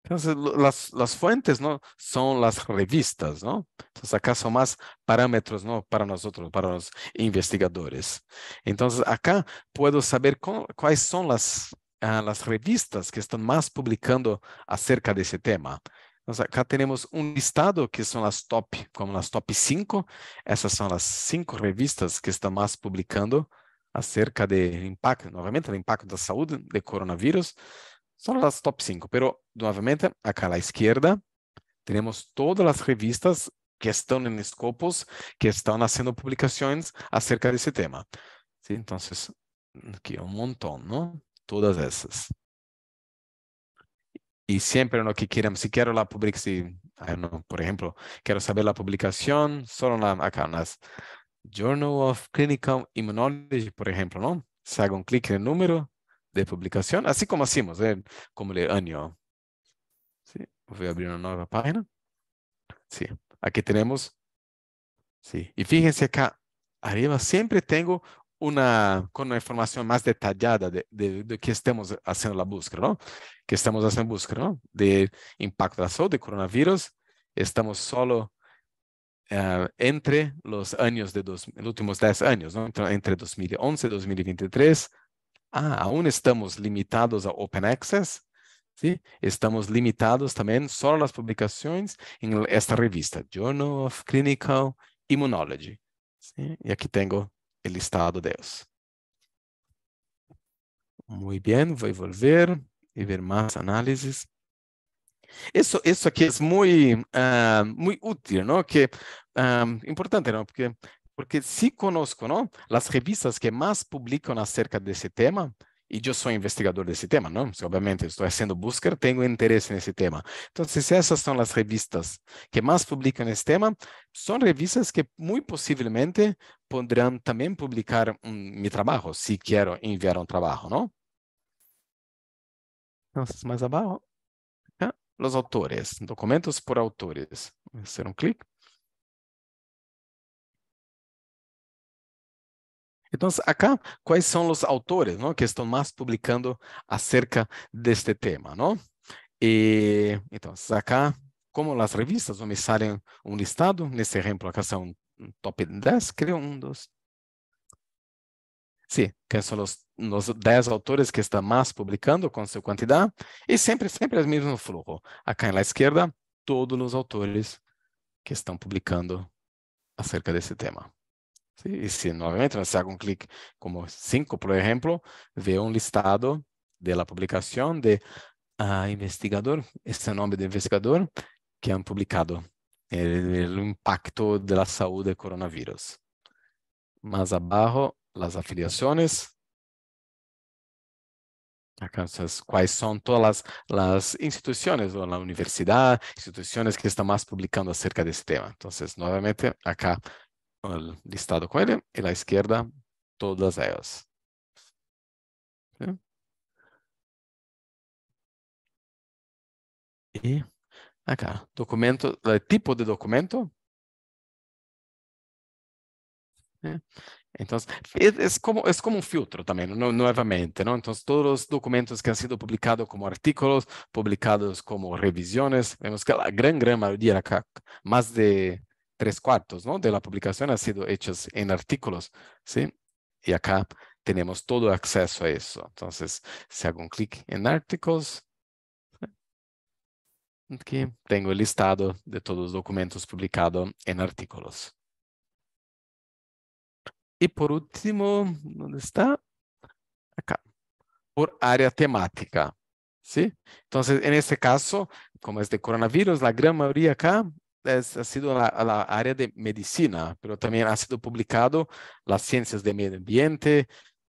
Entonces, las fuentes, ¿no? Son las revistas, ¿no? Entonces, acá son más parámetros, ¿no? Para nosotros, para los investigadores. Entonces, acá puedo saber cuáles son las revistas que están más publicando acerca de ese tema. Entonces, acá tenemos un listado que son las top, como las top 5. Esas son las 5 revistas que están más publicando acerca del impacto, nuevamente, el impacto de salud de coronavirus. Son las top 5, pero nuevamente acá a la izquierda tenemos todas las revistas que están en Scopus, que están haciendo publicaciones acerca de ese tema. ¿Sí? Entonces, aquí un montón, ¿no? Todas esas. Y siempre lo que queremos, si quiero la publicación, por ejemplo, quiero saber la publicación, solo acá en las Journal of Clinical Immunology, por ejemplo, ¿no? Se haga un clic en el número de publicación, así como hacemos, como el año. ¿Sí? Voy a abrir una nueva página. Sí, aquí tenemos, sí. Y fíjense acá, arriba siempre tengo con una información más detallada de que estamos haciendo la búsqueda, ¿no? Que estamos haciendo búsqueda, ¿no? De impacto de la salud, de coronavirus. Estamos solo entre los años los últimos 10 años, ¿no? Entre 2011 y 2023. Aún estamos limitados a Open Access, ¿sí? Estamos limitados también solo a las publicaciones en esta revista, Journal of Clinical Immunology, ¿sí? Y aquí tengo el listado de ellos. Muy bien, voy a volver y ver más análisis. Eso aquí es muy útil, ¿no? Importante, ¿no? Porque sí conozco, ¿no? Las revistas que más publican acerca de ese tema, y yo soy investigador de ese tema, ¿no? O sea, obviamente estoy haciendo búsqueda, tengo interés en ese tema. Entonces, esas son las revistas que más publican ese tema. Son revistas que muy posiblemente podrán también publicar mi trabajo, si quiero enviar un trabajo, ¿no? Entonces, más abajo. Los autores, documentos por autores. Voy a hacer un clic. Entonces, acá, ¿cuáles son los autores, ¿no? Que están más publicando acerca de este tema, ¿no? Entonces, acá, como las revistas, me salen un listado. En este ejemplo, acá está un top 10, creo, un, dos. Sí, que son los 10 autores que están más publicando con su cantidad. Y siempre el mismo flujo. Acá en la izquierda, todos los autores que están publicando acerca de ese tema. ¿Sí? Y si nuevamente se hago un clic como 5, por ejemplo, veo un listado de la publicación de investigador, este nombre de investigador, que han publicado el impacto de la salud del coronavirus. Más abajo, las afiliaciones. Acá, cuáles son todas las instituciones o la universidad, instituciones que están más publicando acerca de este tema. Entonces, nuevamente, acá el listado con él y a la izquierda todas ellas. ¿Sí? Y acá, documento, el tipo de documento. ¿Sí? Entonces, es como un filtro también, nuevamente, ¿no? Entonces, todos los documentos que han sido publicados como artículos, publicados como revisiones, vemos que la gran mayoría acá, más de 3/4, ¿no? De la publicación han sido hechas en artículos, ¿sí? Y acá tenemos todo acceso a eso. Entonces, si hago un clic en artículos, aquí tengo el listado de todos los documentos publicados en artículos. Y por último, ¿dónde está? Acá, por área temática, ¿sí? Entonces, en este caso, como es de coronavirus, la gran mayoría acá ha sido la área de medicina, pero también ha sido publicado las ciencias de medio ambiente,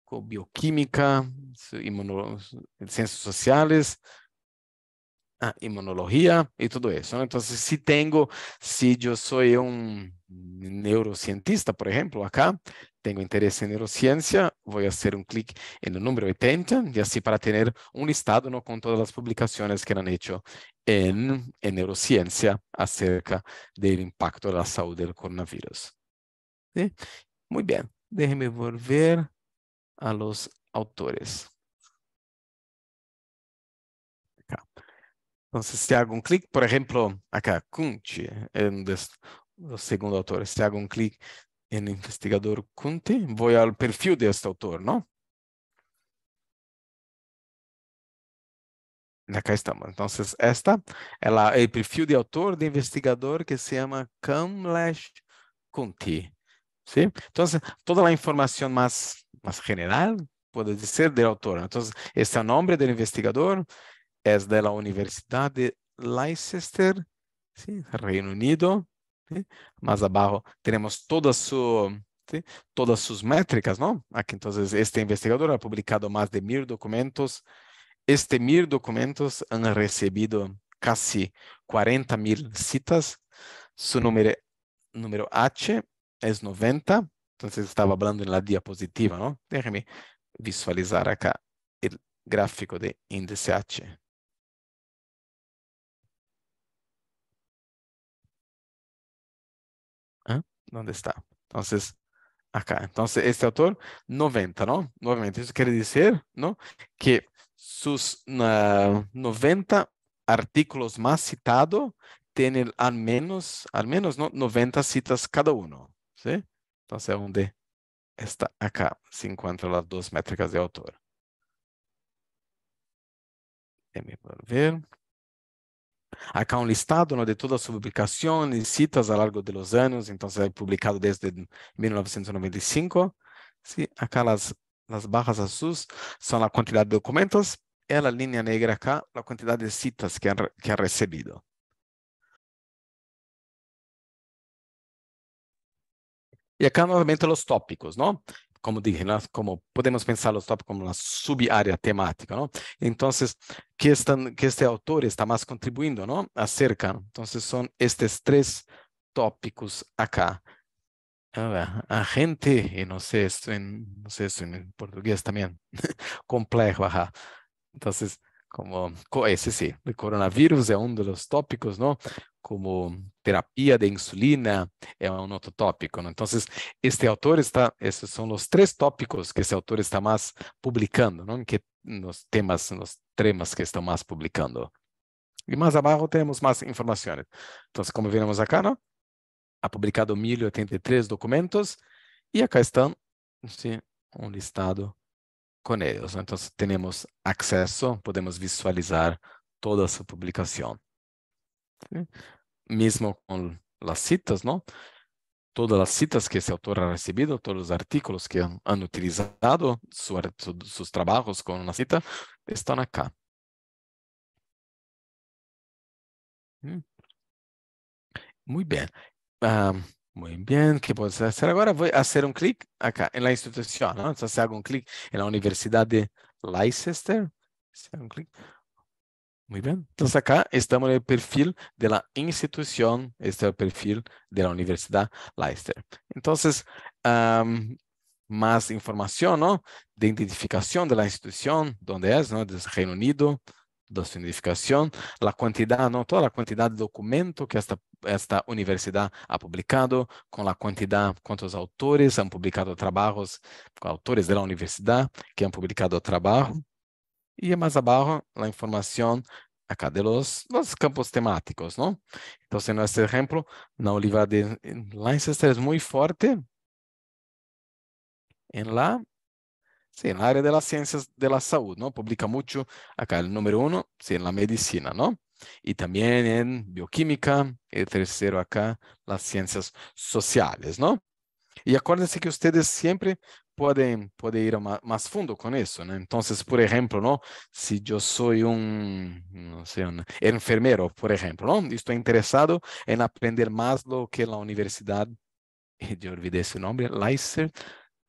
bioquímica, ciencias sociales, inmunología y todo eso, ¿no? Entonces, si yo soy un neurocientista, por ejemplo, acá, tengo interés en neurociencia, voy a hacer un clic en el número 80 y así para tener un listado, ¿no? Con todas las publicaciones que han hecho en neurociencia acerca del impacto de la salud del coronavirus. ¿Sí? Muy bien, déjenme volver a los autores. Acá. Entonces, si hago un clic, por ejemplo, acá, Kunti, los segundo autor, si hago un clic en investigador Kunti, voy al perfil de este autor, ¿no? Acá estamos. Entonces, esta es el perfil de autor de investigador que se llama Kamlesh Kunti, ¿sí? Entonces, toda la información más general, puede decir, del autor. Entonces, este nombre del investigador es de la Universidad de Leicester, ¿sí? Reino Unido. ¿Sí? Más abajo tenemos ¿sí? Todas sus métricas, ¿no? Aquí entonces este investigador ha publicado más de 1000 documentos este 1000 documentos han recibido casi 40.000 citas. Su número H es 90. Entonces estaba hablando en la diapositiva, ¿no? Déjeme visualizar acá el gráfico de índice H. ¿Ah? ¿Dónde está? Entonces, acá. Entonces, este autor, 90, ¿no? Nuevamente, eso quiere decir, ¿no? Que sus 90 artículos más citados tienen al menos, ¿no? 90 citas cada uno, ¿sí? Entonces, ¿dónde está? Acá se encuentran las dos métricas de autor. Déjame ver. Acá un listado, ¿no? De todas sus publicaciones y citas a lo largo de los años. Entonces, publicado desde 1995. Sí, acá las barras azules son la cantidad de documentos y la línea negra acá, la cantidad de citas que ha recibido. Y acá nuevamente los tópicos, ¿no? Como dije, ¿no? Como podemos pensar los tópicos como una subárea temática, ¿no? Entonces, que este autor está más contribuyendo, ¿no? Acerca. Entonces, son estos tres tópicos acá. A ver, agente, y no sé esto en portugués también, complejo, ajá. Entonces, ese sí, el coronavirus es uno de los tópicos, ¿no? Como terapia de insulina es un otro tópico, ¿no? Entonces, esos son los tres tópicos que este autor está más publicando, ¿no? Los temas que están más publicando. Y más abajo tenemos más informaciones. Entonces, como vemos acá, ¿no? Ha publicado 1083 documentos y acá están, sí, un listado con ellos, ¿no? Entonces tenemos acceso, podemos visualizar toda su publicación, ¿sí? Mismo con las citas, ¿no? Todas las citas que ese autor ha recibido, todos los artículos que han utilizado sus trabajos con una cita, están acá. ¿Mm? Muy bien. Ah, muy bien, ¿qué puedo hacer ahora? Voy a hacer un clic acá en la institución, ¿no? Entonces hago un clic en la Universidad de Leicester. Si hago un clic. Muy bien. Entonces acá estamos en el perfil de la institución, este es el perfil de la Universidad Leicester. Entonces, más información, ¿no? De identificación de la institución, dónde es, ¿no? Desde Reino Unido, de su identificación, la cantidad, ¿no? Toda la cantidad de documentos que esta universidad ha publicado, con la cantidad, cuántos autores han publicado trabajos, autores de la universidad que han publicado trabajo. Y más abajo, la información acá de los campos temáticos, ¿no? Entonces, en este ejemplo, la Universidad de Leicester es muy fuerte en sí, en el área de las ciencias de la salud, ¿no? Publica mucho acá el número 1, sí, en la medicina, ¿no? Y también en bioquímica, el tercero acá, las ciencias sociales, ¿no? Y acuérdense que ustedes siempre pueden ir más fundo con eso, ¿no? Entonces, por ejemplo, ¿no? Si yo soy no sé, un enfermero, por ejemplo, ¿no? Y estoy interesado en aprender más lo que la universidad, yo olvidé su nombre, Leicester.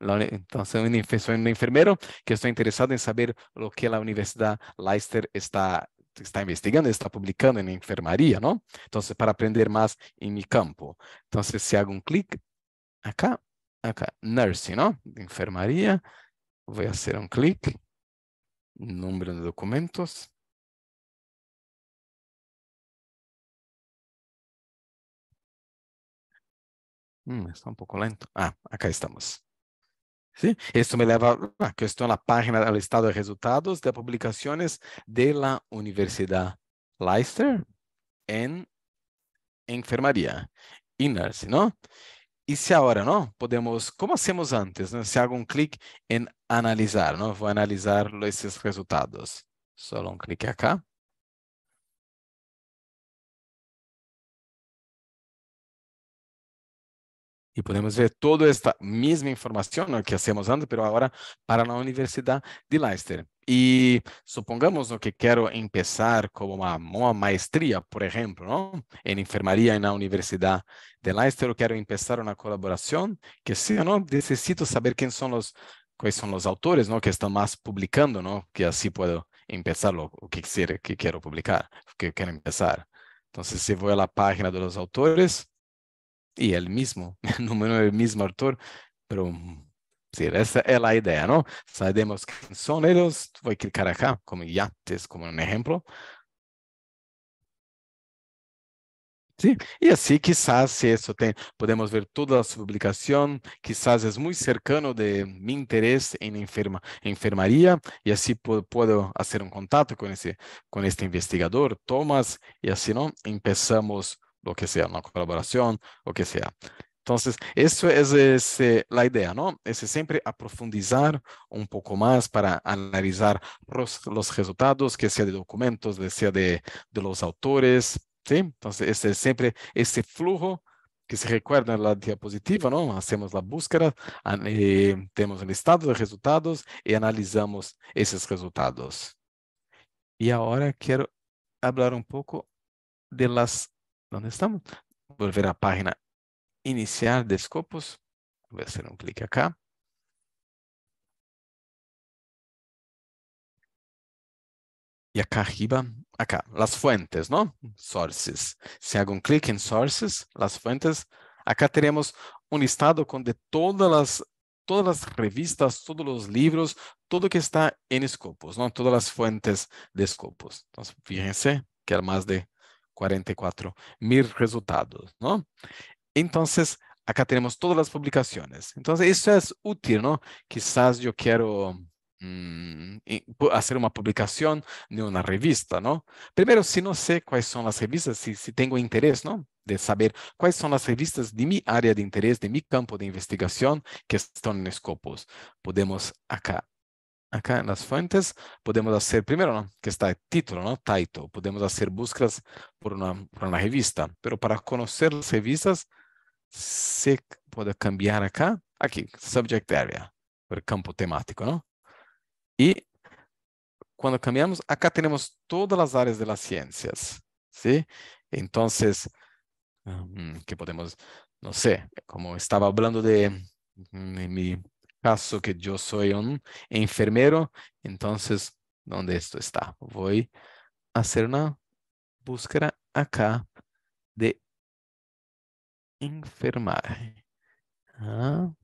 Entonces, soy un enfermero que estoy interesado en saber lo que la Universidad Leicester está investigando, está publicando en enfermería, ¿no? Entonces, para aprender más en mi campo. Entonces, si hago un clic acá, nursing, ¿no? Enfermería. Voy a hacer un clic, número de documentos. Está un poco lento. Acá estamos. ¿Sí? Esto me lleva a que estoy en la página del estado de resultados de publicaciones de la Universidad Leicester en enfermería y nursing, ¿no? Y si ahora, ¿no? Podemos, como hacemos antes, ¿no? Si hago un clic en analizar, ¿no? Voy a analizar estos resultados. Solo un clic acá. Y podemos ver toda esta misma información, ¿no? Que hacemos antes, pero ahora para la Universidad de Leicester. Y supongamos, ¿no? Que quiero empezar como una maestría, por ejemplo, ¿no? En enfermería en la Universidad de Leicester, o quiero empezar una colaboración, que sea, ¿no? Necesito saber cuáles son los autores, ¿no? Que están más publicando, ¿no? Que así puedo empezar o que quiero publicar, que quiero empezar. Entonces, si voy a la página de los autores y el mismo, el número del mismo autor, pero sí, esa es la idea, ¿no? Sabemos quién son ellos, voy a clicar acá, como Yates, como un ejemplo. Sí, y así quizás si eso podemos ver toda su publicación, quizás es muy cercano de mi interés en enfermaría y así puedo hacer un contacto con este investigador, Thomas, y así, ¿no? Empezamos lo que sea, una colaboración, lo que sea. Entonces, eso es la idea, ¿no? Es siempre a profundizar un poco más para analizar los resultados, que sea de documentos, que sea de los autores. ¿Sí? Entonces, este es siempre ese flujo que se recuerda en la diapositiva, ¿no? Hacemos la búsqueda, tenemos el listado de resultados y analizamos esos resultados. Y ahora quiero hablar un poco de ¿dónde estamos? Volver a la página inicial de Scopus. Voy a hacer un clic acá. Y acá arriba, acá, las fuentes, ¿no? Sources. Si hago un clic en Sources, las fuentes, acá tenemos un listado con de todas las revistas, todos los libros, todo que está en Scopus, ¿no? Todas las fuentes de Scopus. Entonces, fíjense que hay más de 44.000 resultados, ¿no? Entonces, acá tenemos todas las publicaciones. Entonces, eso es útil, ¿no? Quizás yo quiero hacer una publicación de una revista, ¿no? Primero, si no sé cuáles son las revistas, si tengo interés, ¿no? De saber cuáles son las revistas de mi área de interés, de mi campo de investigación que están en Scopus. Podemos acá en las fuentes, podemos hacer primero, ¿no? Que está el título, ¿no? Title. Podemos hacer búsquedas por una revista, pero para conocer las revistas, se puede cambiar acá, aquí, subject area, por el campo temático, ¿no? Y cuando cambiamos, acá tenemos todas las áreas de las ciencias, ¿sí? Entonces, ¿qué podemos? No sé, como estaba hablando en mi caso, que yo soy un enfermero, entonces, ¿dónde esto está? Voy a hacer una búsqueda acá de enfermaje.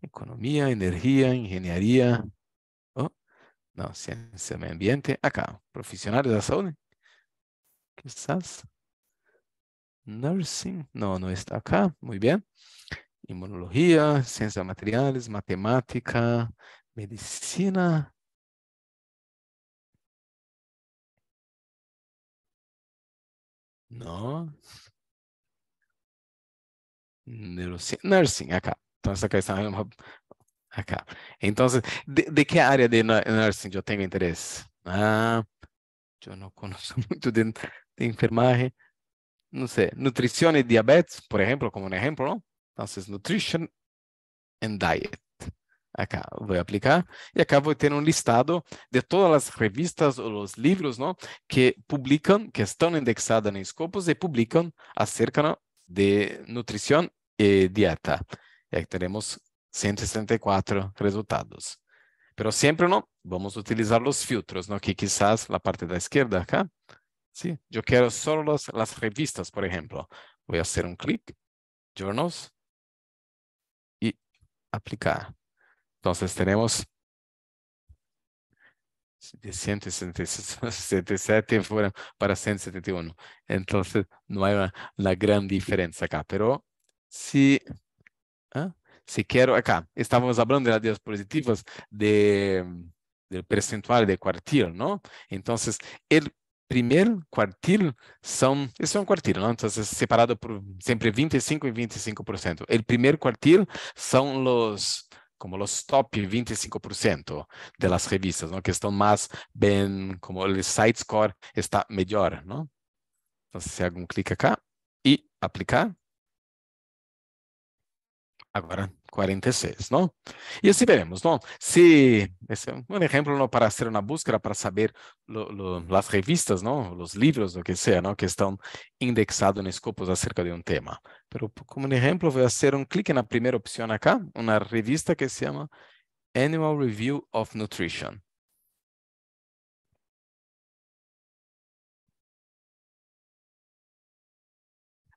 Economía, energía, ingeniería. Oh, no, ciencia, medio ambiente. Acá, profesionales de la salud. Quizás. Nursing. No, no está acá. Muy bien. Inmunología, ciencias materiales, matemática, medicina. No. Nursing, acá. Entonces acá está. Acá. Entonces, ¿de qué área de nursing yo tengo interés? Yo no conozco mucho de enfermaje. No sé, nutrición y diabetes, por ejemplo, como un ejemplo, ¿no? Entonces, nutrition and diet. Acá voy a aplicar y acá voy a tener un listado de todas las revistas o los libros, ¿no? Que publican, que están indexadas en Scopus y publican acerca, ¿no? De nutrición y dieta. Y aquí tenemos 164 resultados. Pero siempre, ¿no? Vamos a utilizar los filtros, ¿no? Que quizás la parte de la izquierda acá. Sí, yo quiero solo las revistas, por ejemplo. Voy a hacer un clic, Journals, y aplicar. Entonces tenemos de 167 fueron para 171. Entonces no hay una gran diferencia acá. Pero si, ¿ah? Si quiero, acá estamos hablando de las diapositivas del percentual de cuartil, ¿no? Entonces, el primer cuartil es un cuartil, ¿no? Entonces, separado por siempre 25 y 25%. El primer cuartil son como los top 25% de las revistas, ¿no? Que están más bien, como el site score está mejor, ¿no? Entonces, si hago un clic acá y aplicar. Agora 46, ¿no? Y así veremos, ¿no? Si es un ejemplo, ¿no? Para hacer una búsqueda, para saber las revistas, ¿no? Los libros, lo que sea, ¿no? Que están indexados en Scopus acerca de un tema. Pero como un ejemplo, voy a hacer un clic en la primera opción acá, una revista que se llama Annual Review of Nutrition.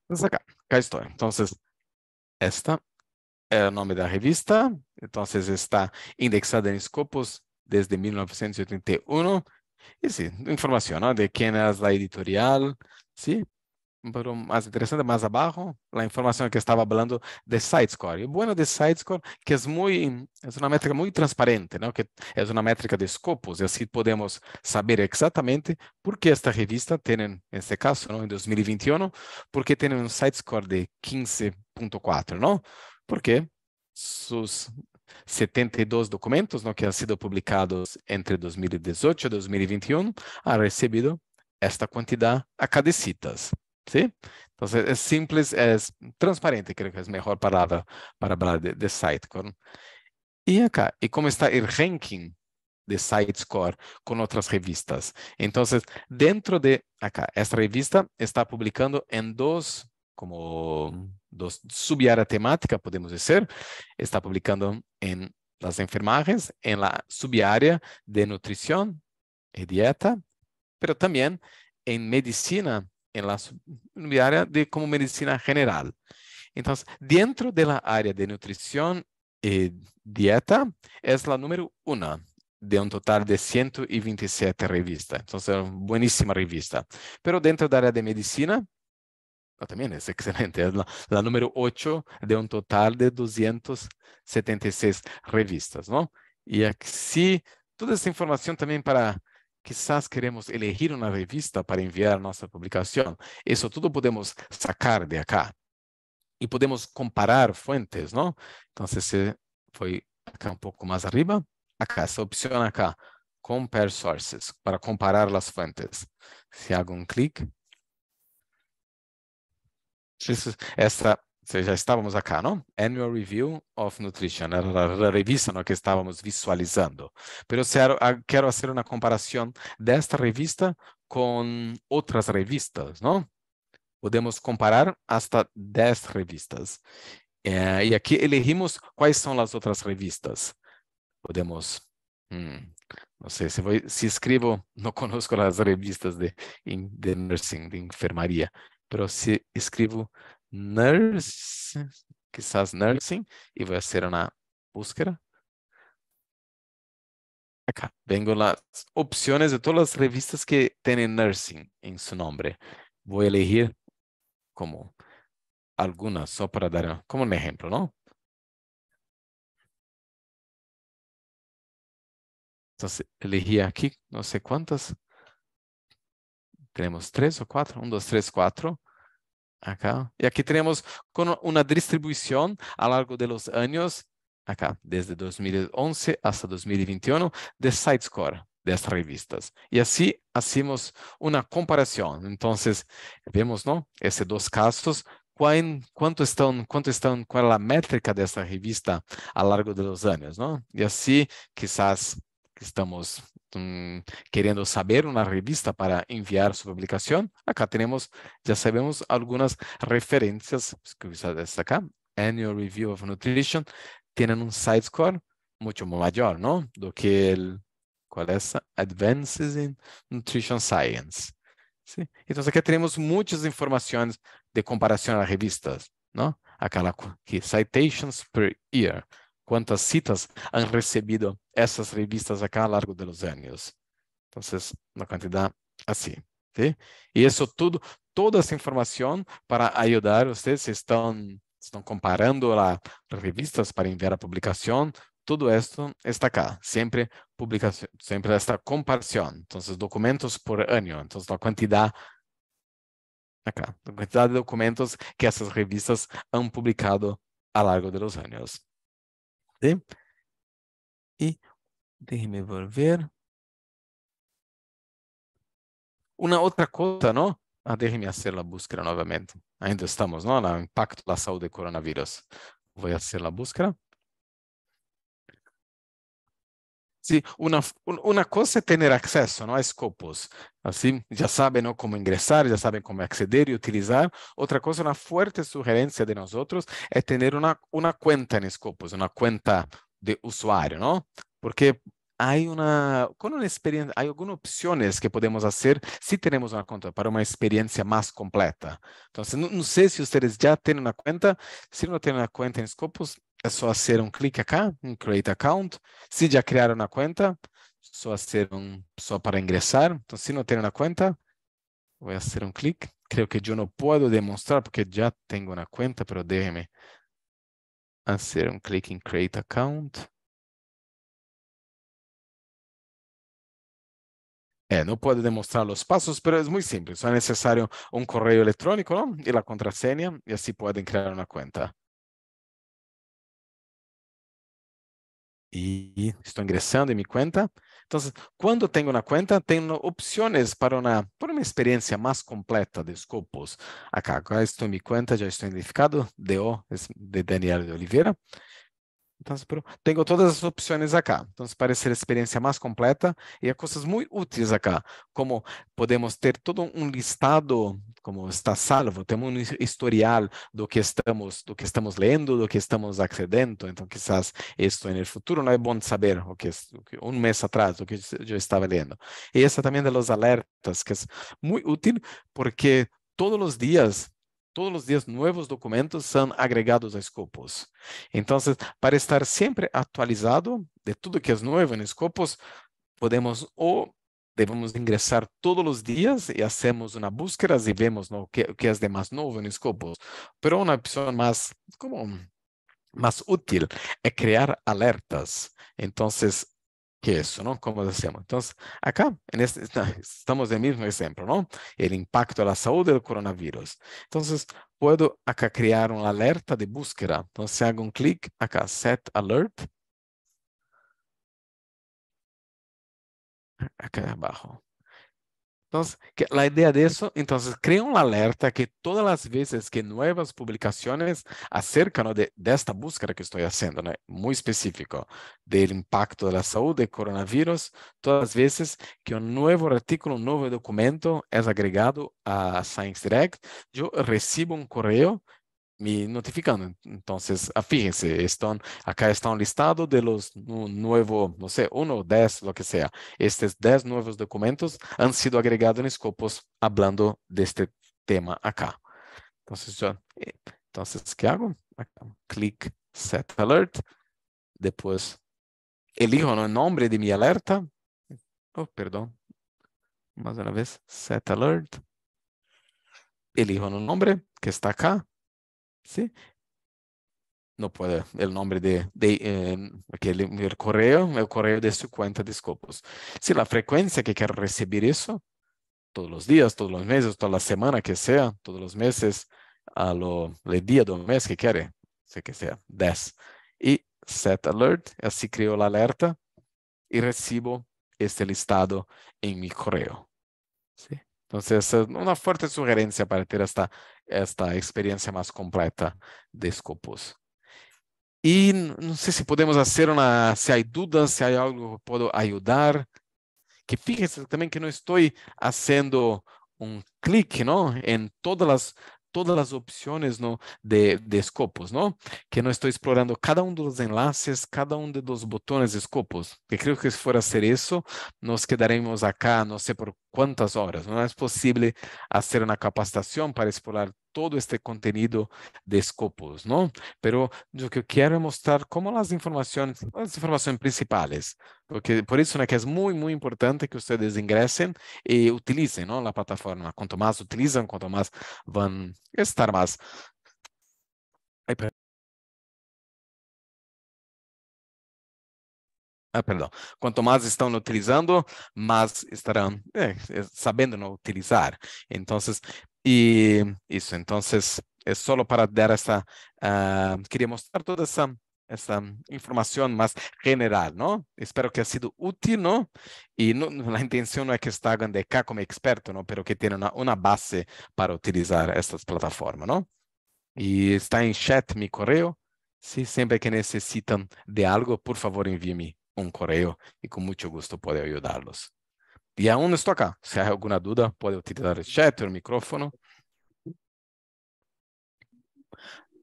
Entonces acá estoy. Entonces, esta es el nombre de la revista. Entonces, está indexada en Scopus desde 1981. Y sí, información, ¿no? De quién es la editorial, ¿sí? Pero más interesante, más abajo, la información que estaba hablando de SiteScore. Y bueno de SiteScore, que es una métrica muy transparente, ¿no? Que es una métrica de Scopus, y así podemos saber exactamente por qué esta revista tiene, en este caso, ¿no? En 2021, por qué tiene un SiteScore de 15.4, ¿no? Porque sus 72 documentos, ¿no? Que han sido publicados entre 2018 y 2021, han recibido esta cantidad acá de citas. ¿Sí? Entonces es simple, es transparente, creo que es mejor palabra para hablar de Sitecore. Y acá, ¿y cómo está el ranking de Sitescore con otras revistas? Entonces, dentro de acá, esta revista está publicando en dos subáreas temáticas, podemos decir. Está publicando en las enfermajes, en la subárea de nutrición y dieta, pero también en medicina, en la área de como medicina general. Entonces, dentro de la área de nutrición y dieta, es la número 1 de un total de 127 revistas. Entonces, buenísima revista. Pero dentro del área de medicina, también es excelente. Es la número 8 de un total de 276 revistas, ¿no? Y aquí, toda esta información también para quizás queremos elegir una revista para enviar nuestra publicación. Eso todo podemos sacar de acá y podemos comparar fuentes, ¿no? Entonces, voy acá un poco más arriba, acá, esta opción acá, Compare Sources, para comparar las fuentes. Si hago un clic, já estávamos acá, não? Annual Review of Nutrition, era a revista no que estávamos visualizando. Pero quero fazer uma comparação desta revista com outras revistas, não? Podemos comparar hasta 10 revistas. E aqui elegimos quais são as outras revistas. Podemos, não sei, se escrevo, não conosco as revistas de nursing, de enfermaria, pero se escrevo nurse, quizás nursing, y voy a hacer una búsqueda. Acá, vengo las opciones de todas las revistas que tienen nursing en su nombre. Voy a elegir como algunas, só para dar como un ejemplo, ¿no? Entonces, elegí aquí, no sé cuántas. Tenemos 3 o 4, 1, 2, 3, 4. Acá. Y aquí tenemos con una distribución a lo largo de los años, acá, desde 2011 hasta 2021, de SiteScore de estas revistas. Y así hacemos una comparación. Entonces, vemos, ¿no? Estos dos casos, cuánto están, cuál es la métrica de esta revista a lo largo de los años, ¿no? Y así, quizás estamos queriendo saber una revista para enviar su publicación. Acá tenemos, ya sabemos, algunas referencias que usadas acá. Annual Review of Nutrition tienen un SiteScore mucho mayor, ¿no? Do que ¿cuál es? Advances in Nutrition Science. ¿Sí? Entonces acá tenemos muchas informaciones de comparación a las revistas, ¿no? Acá aquí, citations per year. ¿Cuántas citas han recibido essas revistas acá a lo largo de los años? Entonces, una cantidad así, ¿sí? Y eso todo, toda esa información para ayudar a ustedes si están comparando las revistas para enviar a publicación, todo esto está acá, siempre publicación, siempre esta comparación. Entonces, documentos por año, entonces la cantidad acá, la cantidad de documentos que essas revistas han publicado a lo largo de los años. ¿Sí? Y déjenme volver. Una outra coisa, não? Déjeme hacer a búsqueda novamente. Ainda estamos, não? No impacto da saúde do coronavírus. Vou fazer a búsqueda. Sí, una cosa es tener acceso, ¿no? A Scopus. Así, ya saben, ¿no? Cómo ingresar, ya saben cómo acceder y utilizar. Otra cosa, una fuerte sugerencia de nosotros es tener una cuenta en Scopus, una cuenta de usuario, ¿no? Porque con una experiencia, hay algunas opciones que podemos hacer si tenemos una cuenta para una experiencia más completa. Entonces, no sé si ustedes ya tienen una cuenta. Si no tienen una cuenta en Scopus, es solo hacer un clic acá, en Create Account. Si ya crearon una cuenta, solo hacer solo para ingresar. Entonces, si no tienen una cuenta, voy a hacer un clic. Creo que yo no puedo demostrar porque ya tengo una cuenta, pero déjeme hacer un clic en Create Account. No puedo demostrar los pasos, pero es muy simple. Solo es necesario un correo electrónico, ¿no? Y la contraseña, y así pueden crear una cuenta. Y estoy ingresando en mi cuenta. Entonces, cuando tengo una cuenta, tengo opciones para una experiencia más completa de Scopus. Acá estoy en mi cuenta, ya estoy identificado. DO es de Daniel de Oliveira. Entonces, pero tengo todas las opciones acá. Entonces, para ser experiencia más completa y hay cosas muy útiles acá, como podemos ter todo un listado, como está salvo, temos un historial do que estamos lendo, do que estamos accedendo. Então, quizás esto en el futuro no es bom saber un mes atrás, lo que yo estaba leyendo. Y esa también de los alertas, que es muy útil porque todos los días nuevos documentos son agregados a Scopus. Entonces, para estar siempre actualizado de tudo que es nuevo en Scopus, podemos o debemos ingresar todos los días y hacemos una búsqueda y vemos, ¿no?, qué es de más nuevo en Scopus. Pero una opción como más útil es crear alertas. Entonces, ¿qué es eso, no? ¿Cómo lo hacemos? Entonces, acá estamos en el mismo ejemplo, ¿no? El impacto a la salud del coronavirus. Entonces, puedo acá crear una alerta de búsqueda. Entonces, hago un clic acá, Set Alert, acá abajo. Entonces, la idea de eso, entonces, crea un alerta que todas las veces que nuevas publicaciones acerca, ¿no?, de esta búsqueda que estoy haciendo, ¿no?, muy específico del impacto de la salud del coronavirus, todas las veces que un nuevo artículo, un nuevo documento es agregado a Science Direct, yo recibo un correo me notificando. Entonces, fíjense, acá está un listado de los nuevos, no sé, 1 o 10, lo que sea. Estos 10 nuevos documentos han sido agregados en Scopus hablando de este tema acá. Entonces, entonces, ¿qué hago? Acá, clic Set Alert. Después, elijo, ¿no?, el nombre de mi alerta. Oh, perdón. Más una vez, Set Alert. Elijo un nombre que está acá. ¿Sí? No puede el nombre el correo de su cuenta de Scopus. Si la frecuencia que quiero recibir eso, todos los días, todos los meses, toda la semana que sea, todos los meses, el día del mes que quiere, sé que sea 10. Y set alert, así creo la alerta y recibo este listado en mi correo. ¿Sí? Entonces, es una fuerte sugerencia para tener esta experiencia más completa de Scopus. Y no sé si podemos hacer si hay dudas, si hay algo que puedo ayudar. Que fíjense también que no estoy haciendo un clic, ¿no?, en todas las opciones, ¿no?, de Scopus, ¿no? Que no estoy explorando cada uno de los enlaces, cada uno de los botones de Scopus. Que creo que si fuera a hacer eso, nos quedaremos acá no sé por cuántas horas. No es posible hacer una capacitación para explorar todo este contenido de Scopus, ¿no? Pero lo que quiero es mostrar cómo las informaciones principales, porque por eso es que es muy, muy importante que ustedes ingresen y utilicen, ¿no?, la plataforma. Cuanto más utilizan, cuanto más van a estar más. Ay, perdón. Cuanto más están utilizando, más estarán sabiendo no utilizar. Entonces, y eso, entonces, es solo para dar quería mostrar toda esa información más general, ¿no? Espero que ha sido útil, ¿no? Y la intención no es que hagan de acá como experto, ¿no? Pero que tienen una base para utilizar estas plataformas, ¿no? Y está en chat mi correo. Si siempre que necesitan de algo, por favor envíe-me un correo y con mucho gusto puedo ayudarlos. Y aún estoy acá. Si hay alguna duda, puede utilizar el chat o el micrófono.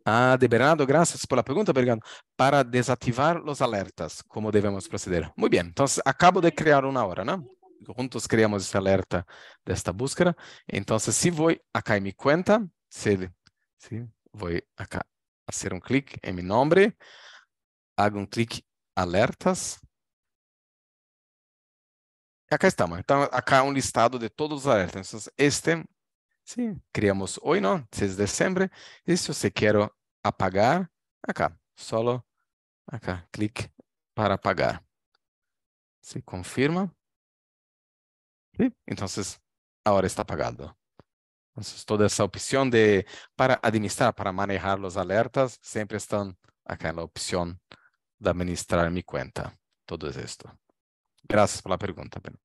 Ah, de Bernardo, gracias por la pregunta, Bernardo. Para desactivar los alertas, ¿cómo debemos proceder? Muy bien, entonces acabo de crear una hora, ¿no? Juntos creamos esta alerta de esta búsqueda. Entonces, si voy acá en mi cuenta, sí, voy acá a hacer un clic en mi nombre, hago un clic alertas. Acá estamos. Então, acá un listado de todos los alertas. Entonces, sí, criamos hoy, ¿no? 6 de diciembre. Y si yo quiero apagar, acá, solo acá, clic para apagar. Se confirma. Sí, entonces, ahora está apagado. Entonces, toda esa opción para administrar, para manejar los alertas, siempre están acá en la opción de administrar mi cuenta. Todo es esto. Gracias por la pregunta, Ben.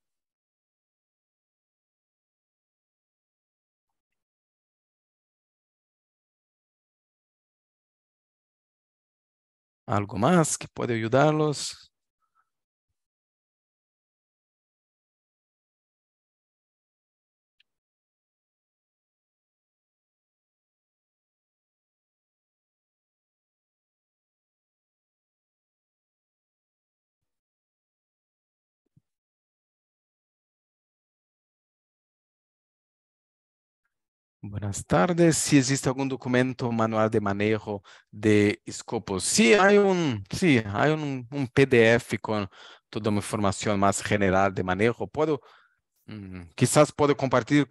¿Algo más que puede ayudarlos? Buenas tardes. Si existe algún documento manual de manejo de escopos. Sí, hay un PDF con toda una información más general de manejo. Quizás puedo compartir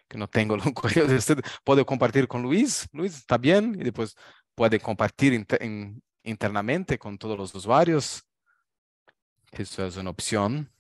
que no tengo el correo de usted, puedo compartir con Luis. Luis, ¿está bien? Y después puede compartir internamente con todos los usuarios. Eso es una opción.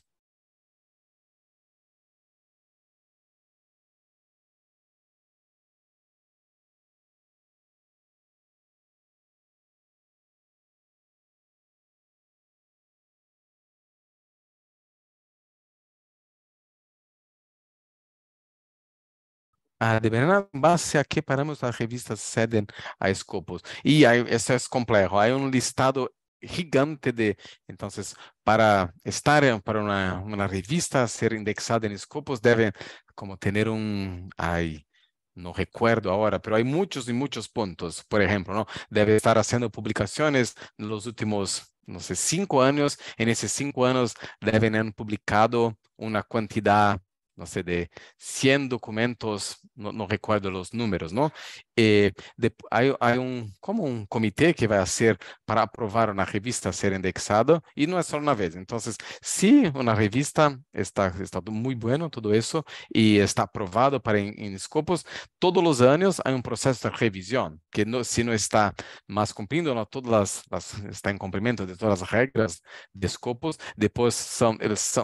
De verdad, en base a qué parámetros las revistas ceden a escopos. Y eso es complejo. Hay un listado gigante entonces, para una revista ser indexada en escopos, debe como tener no recuerdo ahora, pero hay muchos y muchos puntos. Por ejemplo, ¿no? Debe estar haciendo publicaciones en los últimos, no sé, 5 años. En esos 5 años deben haber publicado una cantidad, no sé, de 100 documentos, no recuerdo los números, ¿no? Hay como un comité que va a hacer para aprobar una revista ser indexada y no es solo una vez. Entonces, si una revista está muy bueno, todo eso, y está aprobado para en escopos, todos los años hay un proceso de revisión, que si no está más cumpliendo, no todas está en cumplimiento de todas las reglas de escopos, después son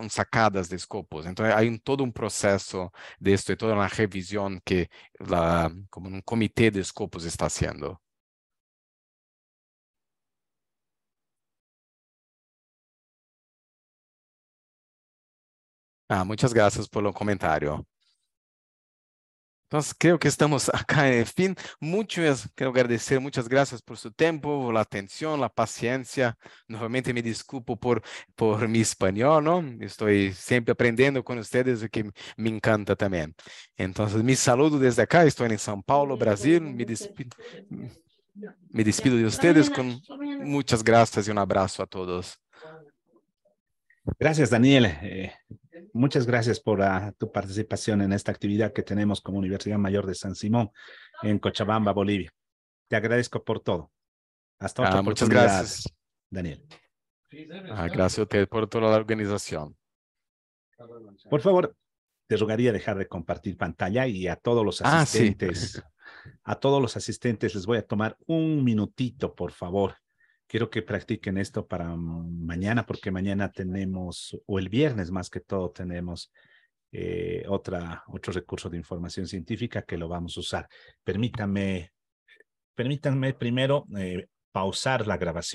sacadas de escopos. Entonces, hay todo un proceso de esto y toda una revisión que como un comité de escopos está haciendo. Muchas gracias por el comentario. Entonces, creo que estamos acá en el fin. Quiero agradecer, muchas gracias por su tiempo, la atención, la paciencia. Nuevamente me disculpo por mi español, ¿no? Estoy siempre aprendiendo con ustedes, lo que me encanta también. Entonces, mi saludo desde acá. Estoy en São Paulo, Brasil. Me despido de ustedes con muchas gracias y un abrazo a todos. Gracias, Daniel. Muchas gracias por tu participación en esta actividad que tenemos como Universidad Mayor de San Simón en Cochabamba, Bolivia. Te agradezco por todo. Hasta otra Muchas oportunidad, gracias. Daniel. Gracias a usted por toda la organización. Por favor, te rogaría dejar de compartir pantalla y Sí. a todos los asistentes les voy a tomar un minutito, por favor. Quiero que practiquen esto para mañana, porque mañana tenemos, o el viernes más que todo, tenemos otro recurso de información científica que lo vamos a usar. Permítanme primero pausar la grabación.